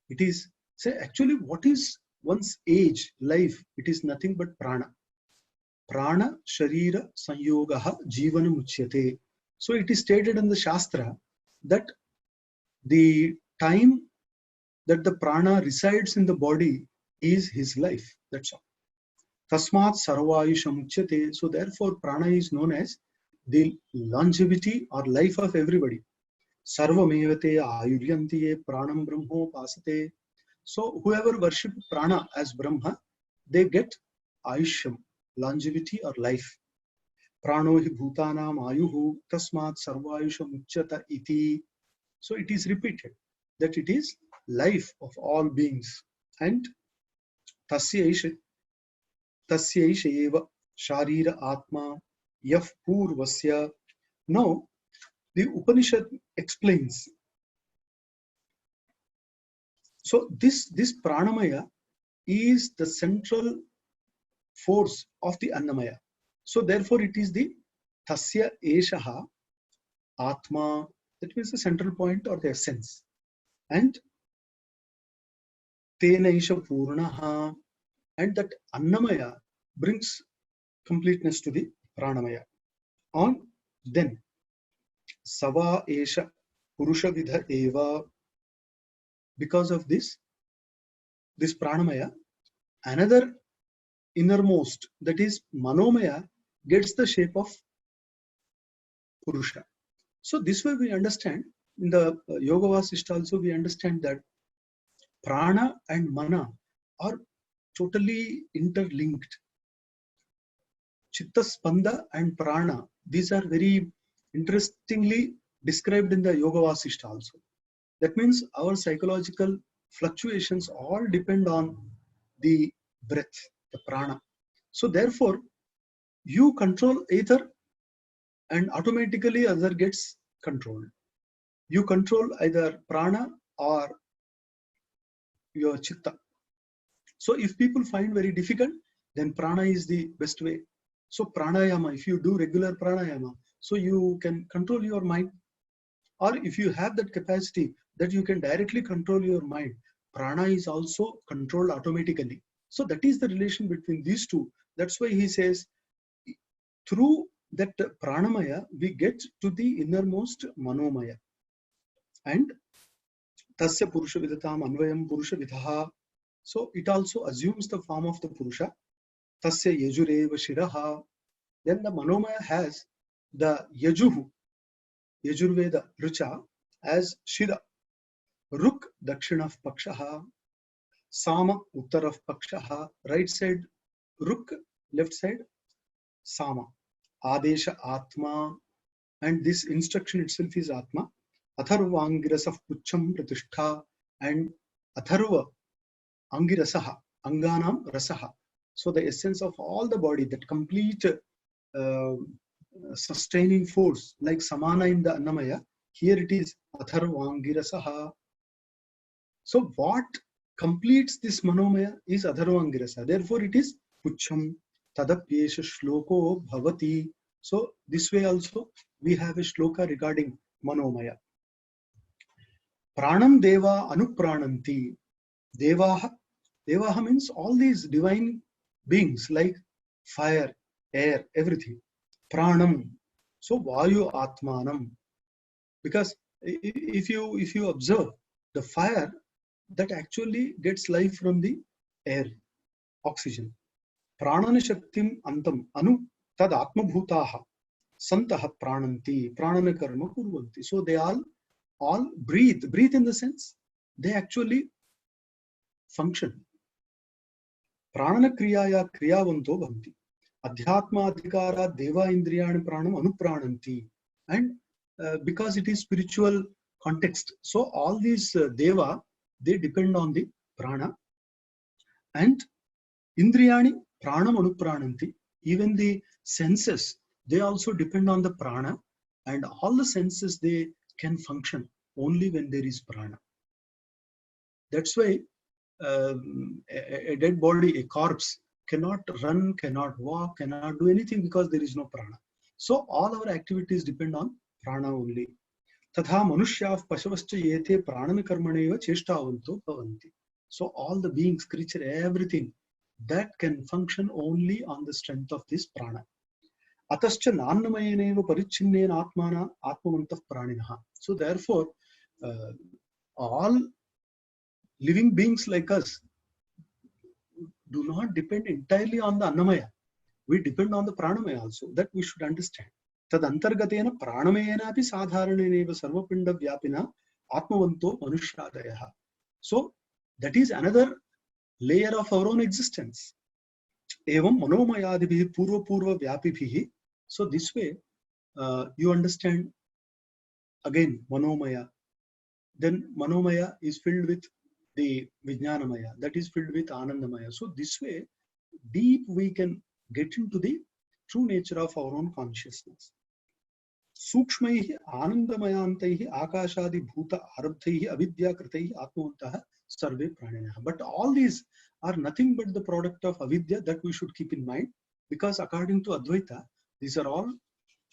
It is, say, actually, what is one's age, life? It is nothing but prana. Prana sharira sanyogaha jivanam uchyate. So it is stated in the Shastra that the time that the prana resides in the body is his life. That's all. Tasmat sarvayusham uchyate. So therefore, prana is known as the longevity or life of everybody. Sarvamevate ayuryantiye pranam brahmo pasate. So whoever worship prana as Brahma, they get ayushyam, longevity or life. Prano hi bhutanam ayuhu tasmat sarvayusham uchyata iti. So it is repeated that it is life of all beings. And tasya isha eva sharira atma yaf purvasya. Now the Upanishad explains. So this pranamaya is the central force of the annamaya. So therefore it is the tasya eshaha atma, that means the central point or the essence. And tena isha purnaha, and that annamaya brings completeness to the pranamaya. On then sava esha purusha vidha eva. Because of this pranamaya, another innermost, that is manomaya, gets the shape of purusha. So this way we understand, in the Yoga Vasishta also we understand that prana and mana are totally interlinked. Chitta spanda and prana, these are very interestingly described in the Yoga Vasishta also. That means our psychological fluctuations all depend on the breath, the prana. So therefore, you control either and automatically other gets controlled. You control either prana or your chitta. So if people find very difficult, then prana is the best way. So pranayama, if you do regular pranayama, so you can control your mind. Or if you have that capacity that you can directly control your mind, prana is also controlled automatically. So that is the relation between these two. That's why he says, through that pranamaya, we get to the innermost manomaya. And tasya purusha vidatam anvayam purusha vidaha. So it also assumes the form of the purusha. Tasya yajureva shiraha. Then the manomaya has the yajuhu, yajurveda richa, as shira. Ruk dakshinah pakshaha, sama uttarah pakshaha, right side ruk, left side sama. Adesha atma, and this instruction itself is atma. Atharva angirasah pucham pratishtha, and atharva angirasaha, anganam rasaha. So the essence of all the body, that complete sustaining force, like samana in the annamaya, here it is atharva angirasaha. So what completes this manomaya is adharvangirasa. Therefore it is pucham tadapyesha shloko bhavati. So this way also we have a shloka regarding manomaya. Pranam deva anuprananti. Devaha means all these divine beings like fire, air, everything. Pranam. So vayu atmanam. Because if you observe, the fire, that actually gets life from the air, oxygen. Pranana shaktim antam anu tad atmabhutaha santaha prananti pranana karma kurvanti. So they all breathe in the sense they actually function. Pranana kriyaya kriyavanto bhavanti. Adhyatma adhikara deva indriyani pranam anuprananti. And because it is spiritual context, so all these deva, they depend on the prana, and indriyani pranam anuprananti. Even the senses, they also depend on the prana, and all the senses, they can function only when there is prana. That's why a dead body, a corpse, cannot run, cannot walk, cannot do anything because there is no prana. So all our activities depend on prana only. Tatha manushyav pashavascha yete pranana karmaneva cheshtavanto bhavanti. So all the beings, creature, everything that can function only on the strength of this prana. Atascha nannamayaneva parichinnena atmana atmavantah praninaha. So therefore, all living beings like us do not depend entirely on the annamaya. We depend on the pranamaya also. That we should understand. Tad antargatena pranamayena api sadharaneneva sarvapinda vyapina atmavanto manushadayaha. So that is another layer of our own existence. Evam manomayadibhi purva purva vyapibhi. So this way you understand again manomaya. Then manomaya is filled with the vijnanamaya, that is filled with anandamaya. So this way deep we can get into the true nature of our own consciousness. Sukshmaihi anandamayantahi akashadi bhuta arabdhaihi avidya kritaihi atmavantaha sarve praninaha. But all these are nothing but the product of avidya, that we should keep in mind, because according to Advaita, these are all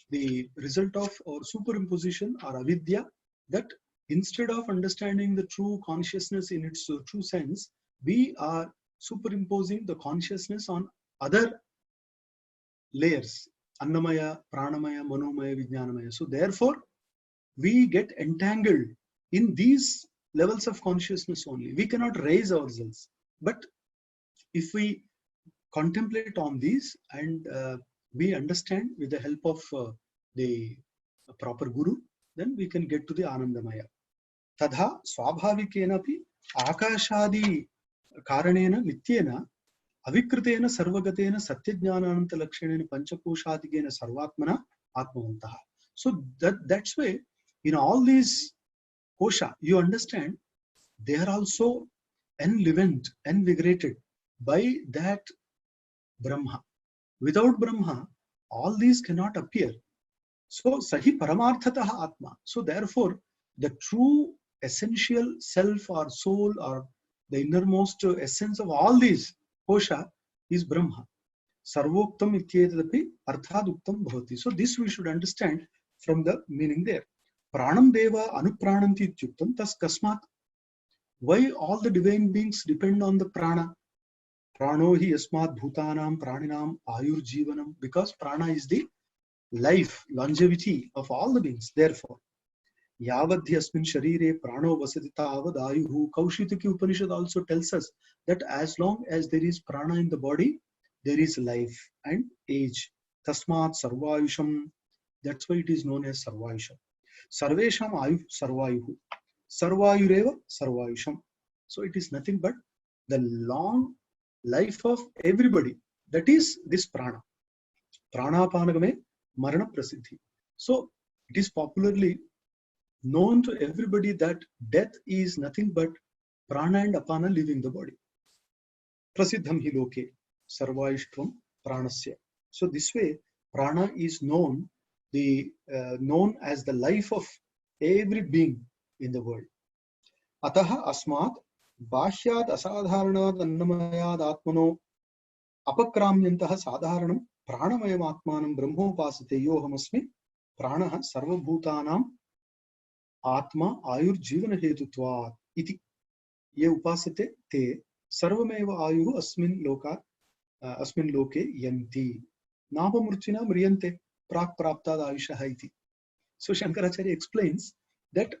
the result of our superimposition or avidya, that instead of understanding the true consciousness in its true sense, we are superimposing the consciousness on other layers: annamaya, pranamaya, manomaya, vijnanamaya. So therefore we get entangled in these levels of consciousness only. We cannot raise ourselves. But if we contemplate on these and we understand with the help of the proper guru, then we can get to the anandamaya. Tadha swabhavikena api akashadi karanena nityena avikritena sarvagatena satyajnananta lakshanena panchakoshadigena sarvatmana atmavantaha. So that's why in all these kosha, you understand they are also enlivened, invigorated by that Brahma. Without Brahma, all these cannot appear. So sahi paramarthataha atma. So therefore the true essential self or soul or the innermost essence of all these kosha is Brahma. Sarvoktam ityetadapi arthaduktam bhavati. So this we should understand from the meaning there. Pranam deva anuprananti ityuktam tas kasmat. Why all the divine beings depend on the prana? Prano hi yasmat bhutanam praninam ayur jivanam. Because prana is the life, longevity of all the beings. Therefore, yavadhi asmin sharire prano vasati tavad ayuhu. Kaushitaki Upanishad also tells us that as long as there is prana in the body, there is life and age. Tasmat sarvayusham. That's why it is known as sarvayusham. Sarvesham ayu sarvayuhu. Sarvayureva sarvayusham. So it is nothing but the long life of everybody. That is this prana. Pranapanagame marana prasiddhi. So it is popularly known to everybody that death is nothing but prana and apana leaving the body. Prasiddham hi loke sarvayishtvam pranasya. So this way prana is known as the life of every being in the world. Ataha asmat bashyad asadharanad annamayad atmano apakramyantaha sadharanam pranamayam atmanam brahmopasate yohamasmi pranaha sarvabhutanam atma ayur jivana hetutvat iti ye upasate te sarvameva ayuhu asmin loke yanti nabamurchina mriyante prak praptad ayushaha iti. So Shankaracharya explains that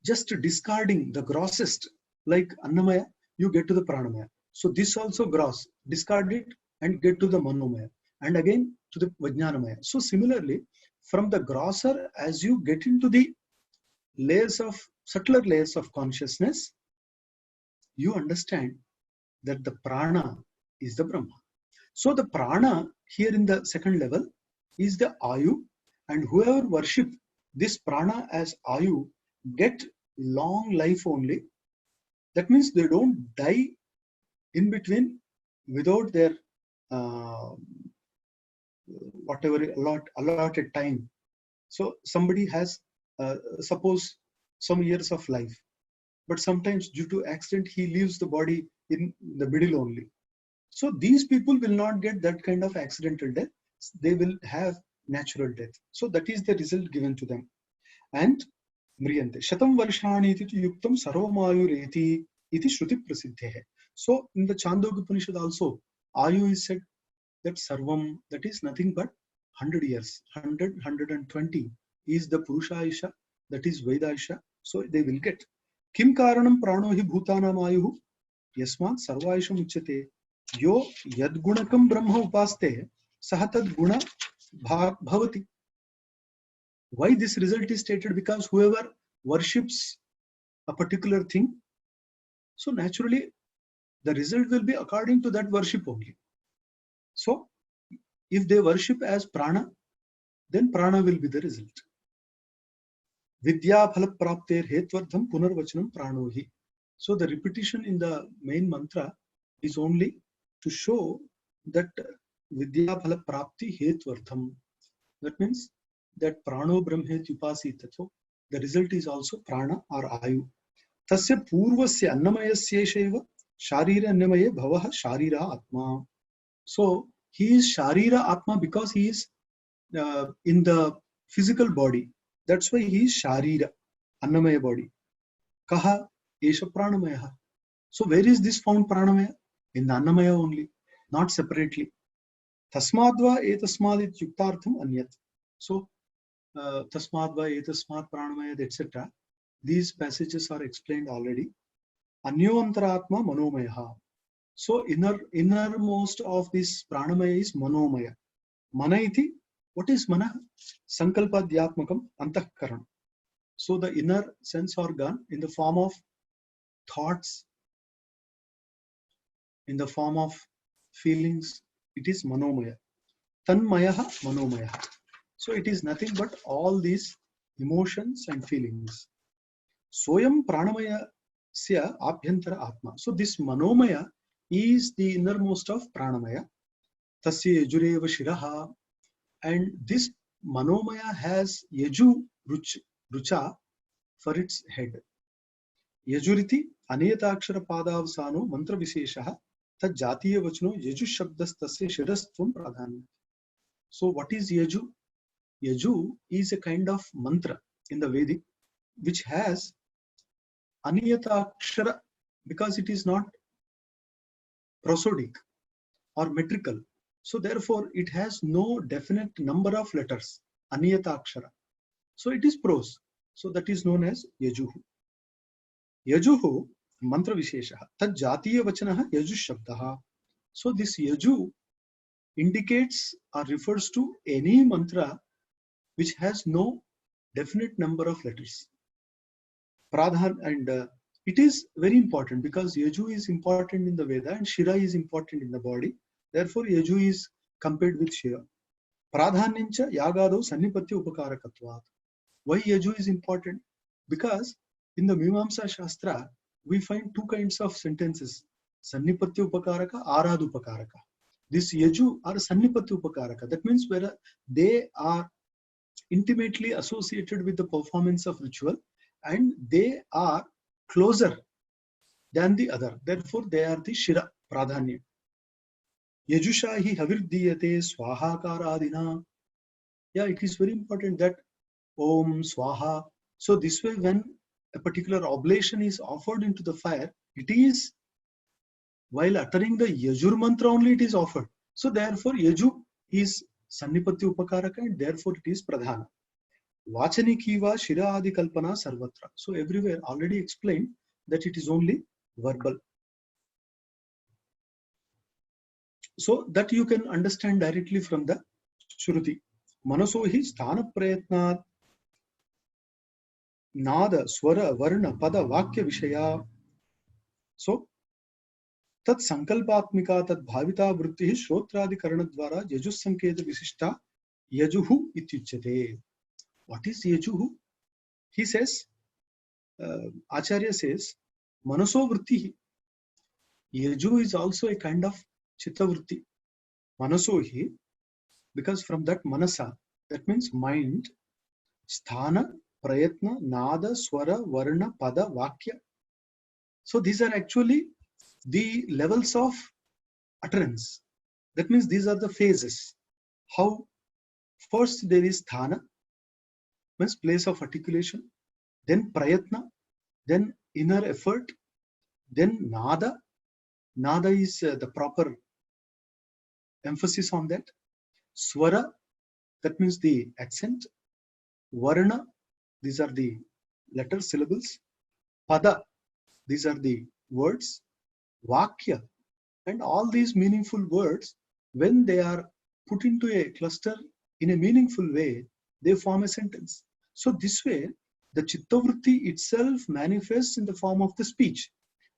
just discarding the grossest, like Annamaya, you get to the Pranamaya. So this also gross, discard it and get to the Manomaya, and again to the Vajnanamaya. So similarly, from the grosser, as you get into the layers of subtler layers of consciousness, you understand that the prana is the Brahma. So the prana here in the second level is the Ayu, and whoever worship this prana as Ayu get long life only. That means they don't die in between without their whatever allotted time. So somebody has suppose some years of life, but sometimes due to accident he leaves the body in the middle only. So these people will not get that kind of accidental death. They will have natural death. So that is the result given to them. And Mriyante. Shatam varshani iti yuktam sarvamayureti iti shruti prasiddhe. So in the Chandogya Upanishad also, Ayu is said that sarvam, that is nothing but 100 years, 100, 120 is the Purushaisha, that is Vedaisha. So they will get. Kim karanam prano hi bhutanam ayuhu yasmat sarvaisham uchyate yo yadgunakam brahma upaste sahatad guna bhavati. Why this result is stated? Because whoever worships a particular thing, so naturally the result will be according to that worship only. So if they worship as prana, then prana will be the result. Vidya phala prapter hetvardham punarvachanam pranohi. So the repetition in the main mantra is only to show that vidya phala prapti hetvardham. That means that prano brahmet upasita. So the result is also prana or ayu. Tasya purvasya annamayasya sharira annamaye bhavaha sharira atma. So he is sharira atma because he is in the physical body. That's why he is sharira, annamaya body. Kaha esha pranamaya. So where is this found pranamaya? In the annamaya only, not separately. Tasmadva etasmadit yuktartham anyat. So tasmadva etasmad pranamaya, etc. These passages are explained already. Anyoantaratma manomaya. So innermost of this pranamaya is manomaya. Mana iti, what is mana? Sankalpadhyatmakam antahkaran. So the inner sense organ in the form of thoughts, in the form of feelings, it is manomaya. Tanmayaha manomayaha. So it is nothing but all these emotions and feelings. Soyam pranamaya sya abhyantara atma. So this manomaya is the innermost of pranamaya. Tasya yajureva shiraha. And this manomaya has yaju rucha for its head. Yajuriti anyatakshara padavsano mantra visheshaha tad jatiya vachno yaju shabdastasya shirastvam pradhanya. So what is yaju? Yaju is a kind of mantra in the Vedic which has anyatakshara because it is not prosodic or metrical. So therefore it has no definite number of letters, anyatakshara. So it is prose. So that is known as yajuhu. Yajuhu mantra visheshaha tad jatiya vachanaha yaju shabdaha. So this yaju indicates or refers to any mantra which has no definite number of letters. Pradhan, and it is very important because yaju is important in the Veda and shira is important in the body. Therefore yaju is compared with shira. Pradhanyancha yagado sannipatya upakarakatvat. Why yaju is important? Because in the Mimamsa Shastra we find two kinds of sentences, sannipatya upakaraka, arad upakaraka. This yaju are sannipatya upakaraka. That means where they are intimately associated with the performance of ritual and they are closer than the other. Therefore they are the shira pradhanya. Yajushahi havirdiyate swahakaradina. Yeah, it is very important that Om Swaha. So this way when a particular oblation is offered into the fire, it is while uttering the Yajur mantra only it is offered. So therefore Yaju is Sannipatya Upakaraka and therefore it is Pradhana. Vachanikiva Shira Adi Kalpana Sarvatra. So everywhere already explained that it is only verbal. So that you can understand directly from the Shruti. Manasohi Sthana Prayatna Nada Swara Varna Pada Vakya Vishaya. So तत् संकल्पात्मिका तत् भाविता वृत्तिः श्रोत्रादिकरणद्वारा यजुः संकेत विशिष्टा यजुः इत्युच्यते. What is Yajuh? He says, Acharya says, manaso vrittihi. Yaju is also a kind of chitta vritti. Manasohi, because from that manasa, that means mind, sthana, prayatna, nada, swara, varna, pada, vakya. So these are actually the levels of utterance. That means these are the phases. How first there is sthana, means place of articulation, then prayatna, then inner effort, then nada. Nada is the proper emphasis on that. Swara, that means the accent. Varna, these are the letter syllables. Pada, these are the words. Vakya, and all these meaningful words, when they are put into a cluster in a meaningful way, they form a sentence. So this way, the chittavritti itself manifests in the form of the speech.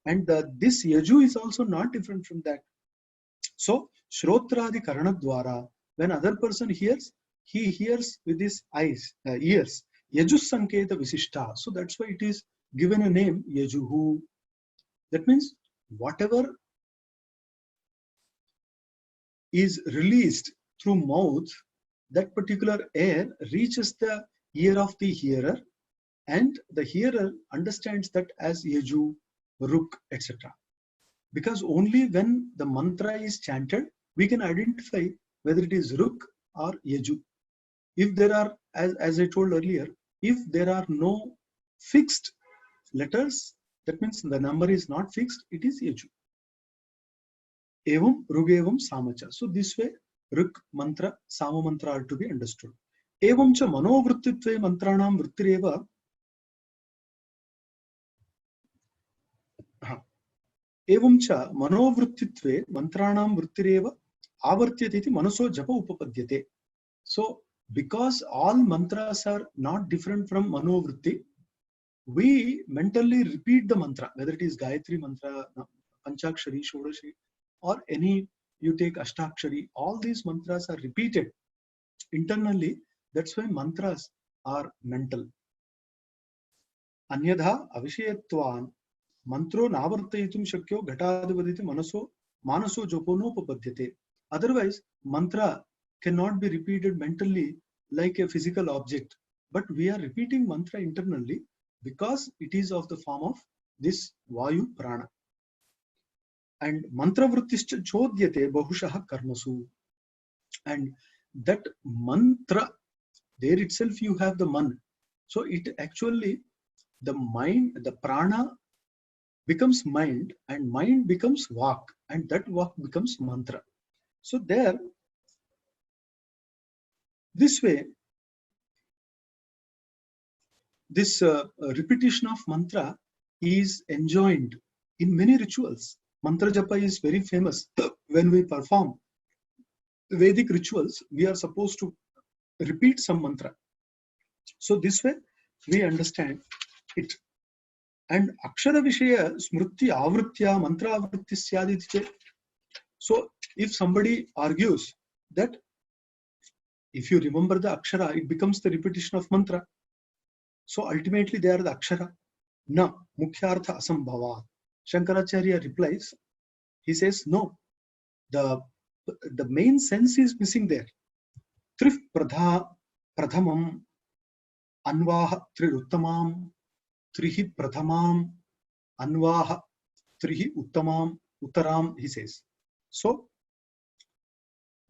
And this yaju is also not different from that. So, shrotradi karana dwara, when other person hears, he hears with his eyes, ears. Yajus sanketa visishta. So that's why it is given a name yajuhu. That means whatever is released through mouth, that particular air reaches the ear of the hearer, and the hearer understands that as yaju, ruk, etc. Because only when the mantra is chanted, we can identify whether it is ruk or yaju. If there are, as I told earlier, if there are no fixed letters, that means the number is not fixed, it is yaju. Evam, rugevam, samacha. So this way, ruk mantra, sama mantra are to be understood. Evam cha manovrittitve mantranam vrittireva. Evam cha manovrittitve mantranam vrittireva avartyate iti manaso japa upapadyate. So because all mantras are not different from manovritti, we mentally repeat the mantra, whether it is Gayatri mantra, Panchakshari, Shodashi, or any, you take Ashtakshari, all these mantras are repeated internally. That's why mantras are mental. Anyadha avishayatvan mantro navartayitum shakyo ghatadivaditi manaso joponopapadyate. Otherwise, mantra cannot be repeated mentally like a physical object. But we are repeating mantra internally because it is of the form of this Vayu Prana. And mantra vrittischa chodyate bahushaha karmasu. And that mantra, there itself you have the man. So it actually, the mind, the prana becomes mind, and mind becomes vak, and that vak becomes mantra. So there, this way, this repetition of mantra is enjoined in many rituals. Mantra japa is very famous. When we perform Vedic rituals, we are supposed to repeat some mantra. So this way, we understand it. And akshara vishaya smriti avritya mantra avritti syaditi. So if somebody argues that if you remember the akshara, it becomes the repetition of mantra. So ultimately they are the akshara. Na mukhyartha asambhava. Shankaracharya replies, he says, no, the main sense is missing there. Trif pradhamam anvaha triruttamam trihi pradhamam anvaha trihi uttamam uttaram, he says. So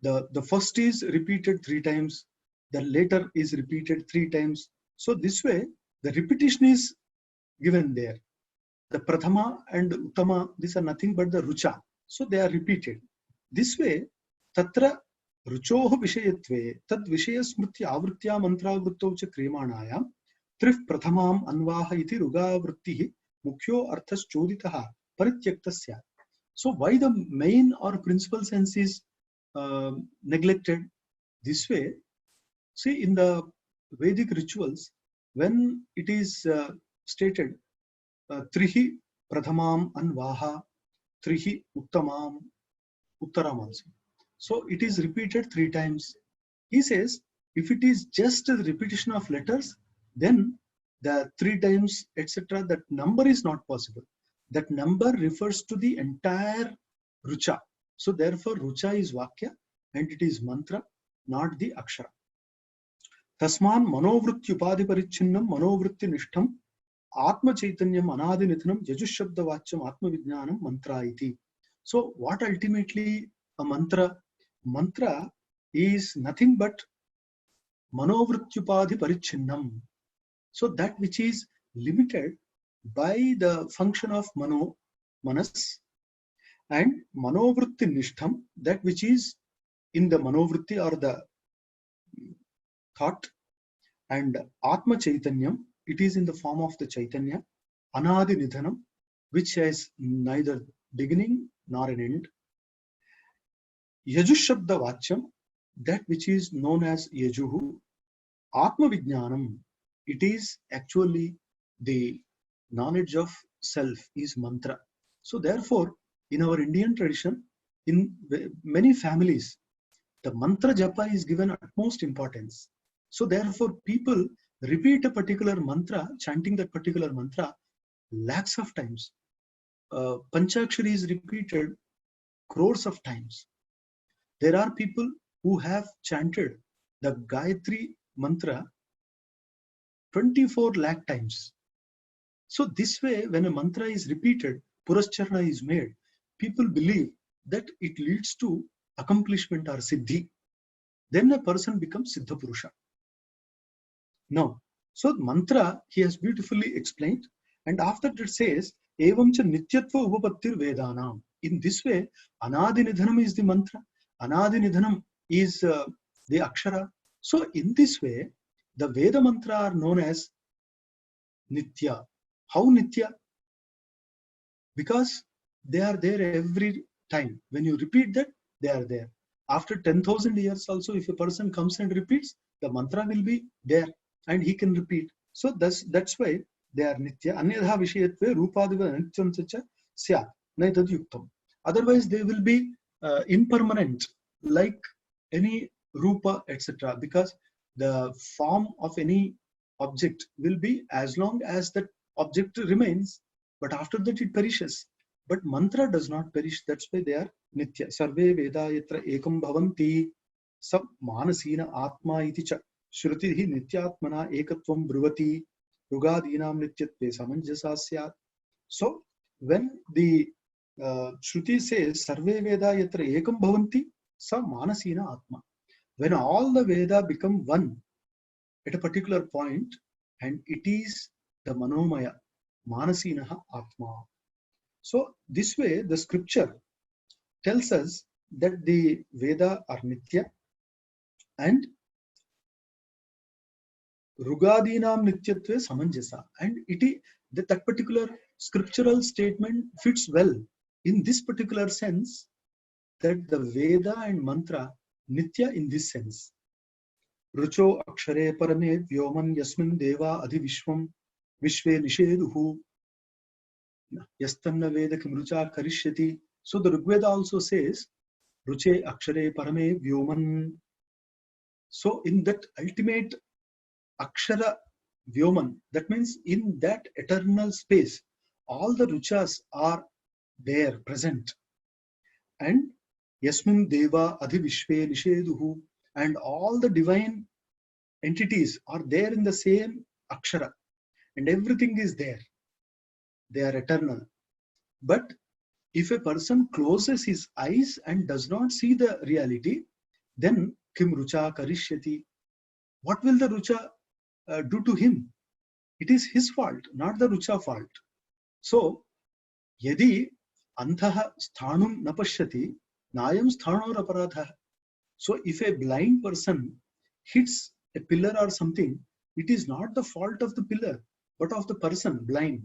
the first is repeated 3 times, the later is repeated 3 times. So this way, the repetition is given there. The prathama and uttama, these are nothing but the rucha. So they are repeated. This way, tatra रुचोः विषयत्वे तद् विषयस्मृत्य आवृत्त्या मन्त्रावृत्तौ च क्रियमाणायां त्रिः प्रथमाम् अन्वाह इति ऋगावृत्तिः मुख्यो अर्थश्चोदितः परित्यक्तः स्यात्. So why the main or principal sense is neglected? This way, see, in the Vedic rituals, when it is stated trihi prathamam anvaha, trihi uttamam uttaram also, so it is repeated 3 times. He says if it is just a repetition of letters, then the 3 times etc., that number is not possible. That number refers to the entire rucha. So therefore rucha is vakya and it is mantra, not the akshara. Tasman manovritti upadhi parichinnam manovritti nishtham atma chaitanyam anadi nithanam yajushabda vachyam atma vijnanam mantra iti. So what ultimately a mantra? Mantra is nothing but manovritti upadhi parichinnam. So that which is limited by the function of mano, manas, and manovritti nishtham, that which is in the manovritti or the thought, and atma chaitanyam, it is in the form of the chaitanya, anadi nidhanam, which has neither beginning nor an end, yajushabda vachyam, that which is known as yajuhu, atma vijnanam, it is actually the knowledge of self, is mantra. So therefore in our Indian tradition, in many families, the mantra japa is given utmost importance. So therefore people repeat a particular mantra, chanting that particular mantra lakhs of times. Panchakshari is repeated crores of times. There are people who have chanted the Gayatri mantra 24 lakh times. So this way, when a mantra is repeated, Purascharana is made, people believe that it leads to accomplishment or siddhi. Then a person becomes Siddha Purusha. Now, so mantra he has beautifully explained, and after that says, Evam cha nityatva upapattir vedanam. In this way, Anadi Nidhanam is the mantra, Anadi Nidhanam is the akshara. So in this way, the Veda mantra are known as Nitya. How Nitya? Because they are there every time. When you repeat that, they are there. After 10,000 years also, if a person comes and repeats, the mantra will be there and he can repeat. So that's why they are Nitya. Anyadha vishayatve rupadiva nityam cha syat naitad yuktam. Otherwise, they will be impermanent, like any rupa, etc. Because the form of any object will be as long as that object remains, but after that it perishes. But mantra does not perish. That's why they are Nitya. Sarve Veda yatra ekam bhavanti sab manasina atma iti cha shrutihi nityatmana ekatvam bruvati rugadinam nityatve samanjasa syat. So when the Shruti says Sarve Veda yatra ekam bhavanti sa manasina atma, when all the Veda become one at a particular point, and it is the manomaya, manasinaha atma. So this way the scripture tells us that the Veda are Nitya, and Rugadinam Nityatve Samanjasa, and that particular scriptural statement fits well in this particular sense, that the Veda and mantra Nitya in this sense. Rucho akshare parame vyoman yasmin deva adhivishvam vishve nisheduhu yastanna veda kimrucha karishyati. So the Rigveda also says Ruche akshare parame vyoman. So in that ultimate akshara vyoman, that means in that eternal space, all the ruchas are there present, and yasmin deva adhivishve nisheduhu, and all the divine entities are there in the same akshara, and everything is there. They are eternal. But if a person closes his eyes and does not see the reality, then kim rucha karishyati, what will the rucha do to him? It is his fault, not the rucha fault. So yadi antah sthanum na pashyati nayam sthanor aparadha. So if a blind person hits a pillar or something, it is not the fault of the pillar, but of the person blind.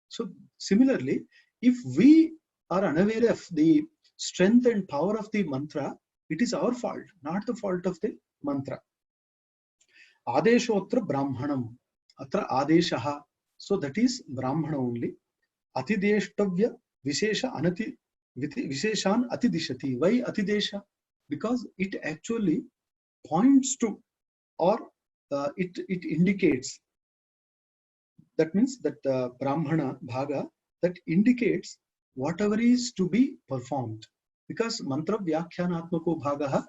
So similarly, if we are unaware of the strength and power of the mantra, it is our fault, not the fault of the mantra. Adeshotra Brahmanam. Atra Adeshaha. So that is Brahmana only. Atideshtavya Vishesha Anati Visheshan Atidishati. Why Atidesha? Because it actually points to, or it indicates. That means that Brahmana Bhaga, that indicates whatever is to be performed. Because mantra Vyakhyanatmako Bhagaha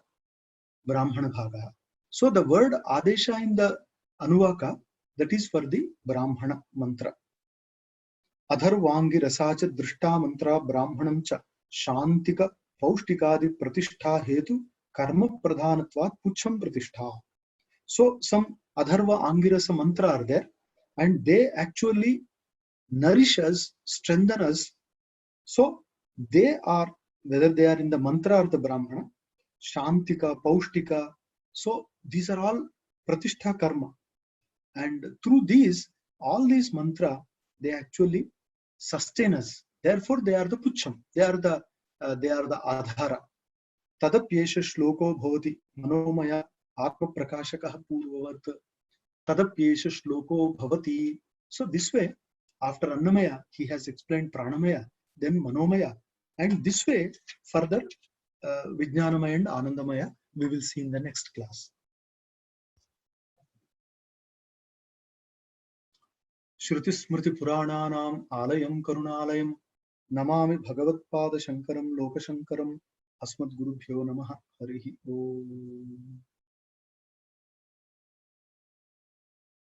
Brahmana Bhagaha. So the word Adesha in the Anuvaka, that is for the Brahmana mantra. Adharvangi Rasacha Drishta mantra Brahmanam cha Shantika Paustikadi Pratishtha Hetu Karma Pradhanatvat Pucham Pratishtha. So some Adharva Angirasa mantra are there, and they actually nourish us, strengthen us. So they are, whether they are in the mantra or the Brahmana, Shantika, Paustika. So these are all Pratishtha Karma. And through these, all these mantra, they actually sustain us. Therefore, they are the Pucham. They are the Adhara. Tadapyesha Shloko Bhavati Manomaya Atma Prakashakaha Purvavat. Tadapyesha Shloko Bhavati. So this way, after Annamaya, he has explained Pranamaya, then Manomaya. And this way, further, Vijnanamaya and Anandamaya, we will see in the next class. Shruti Smriti Purananam Alayam Karunalayam Namami Bhagavatpada Shankaram Lokashankaram Asmad Gurubhyo Namaha Harihi Om.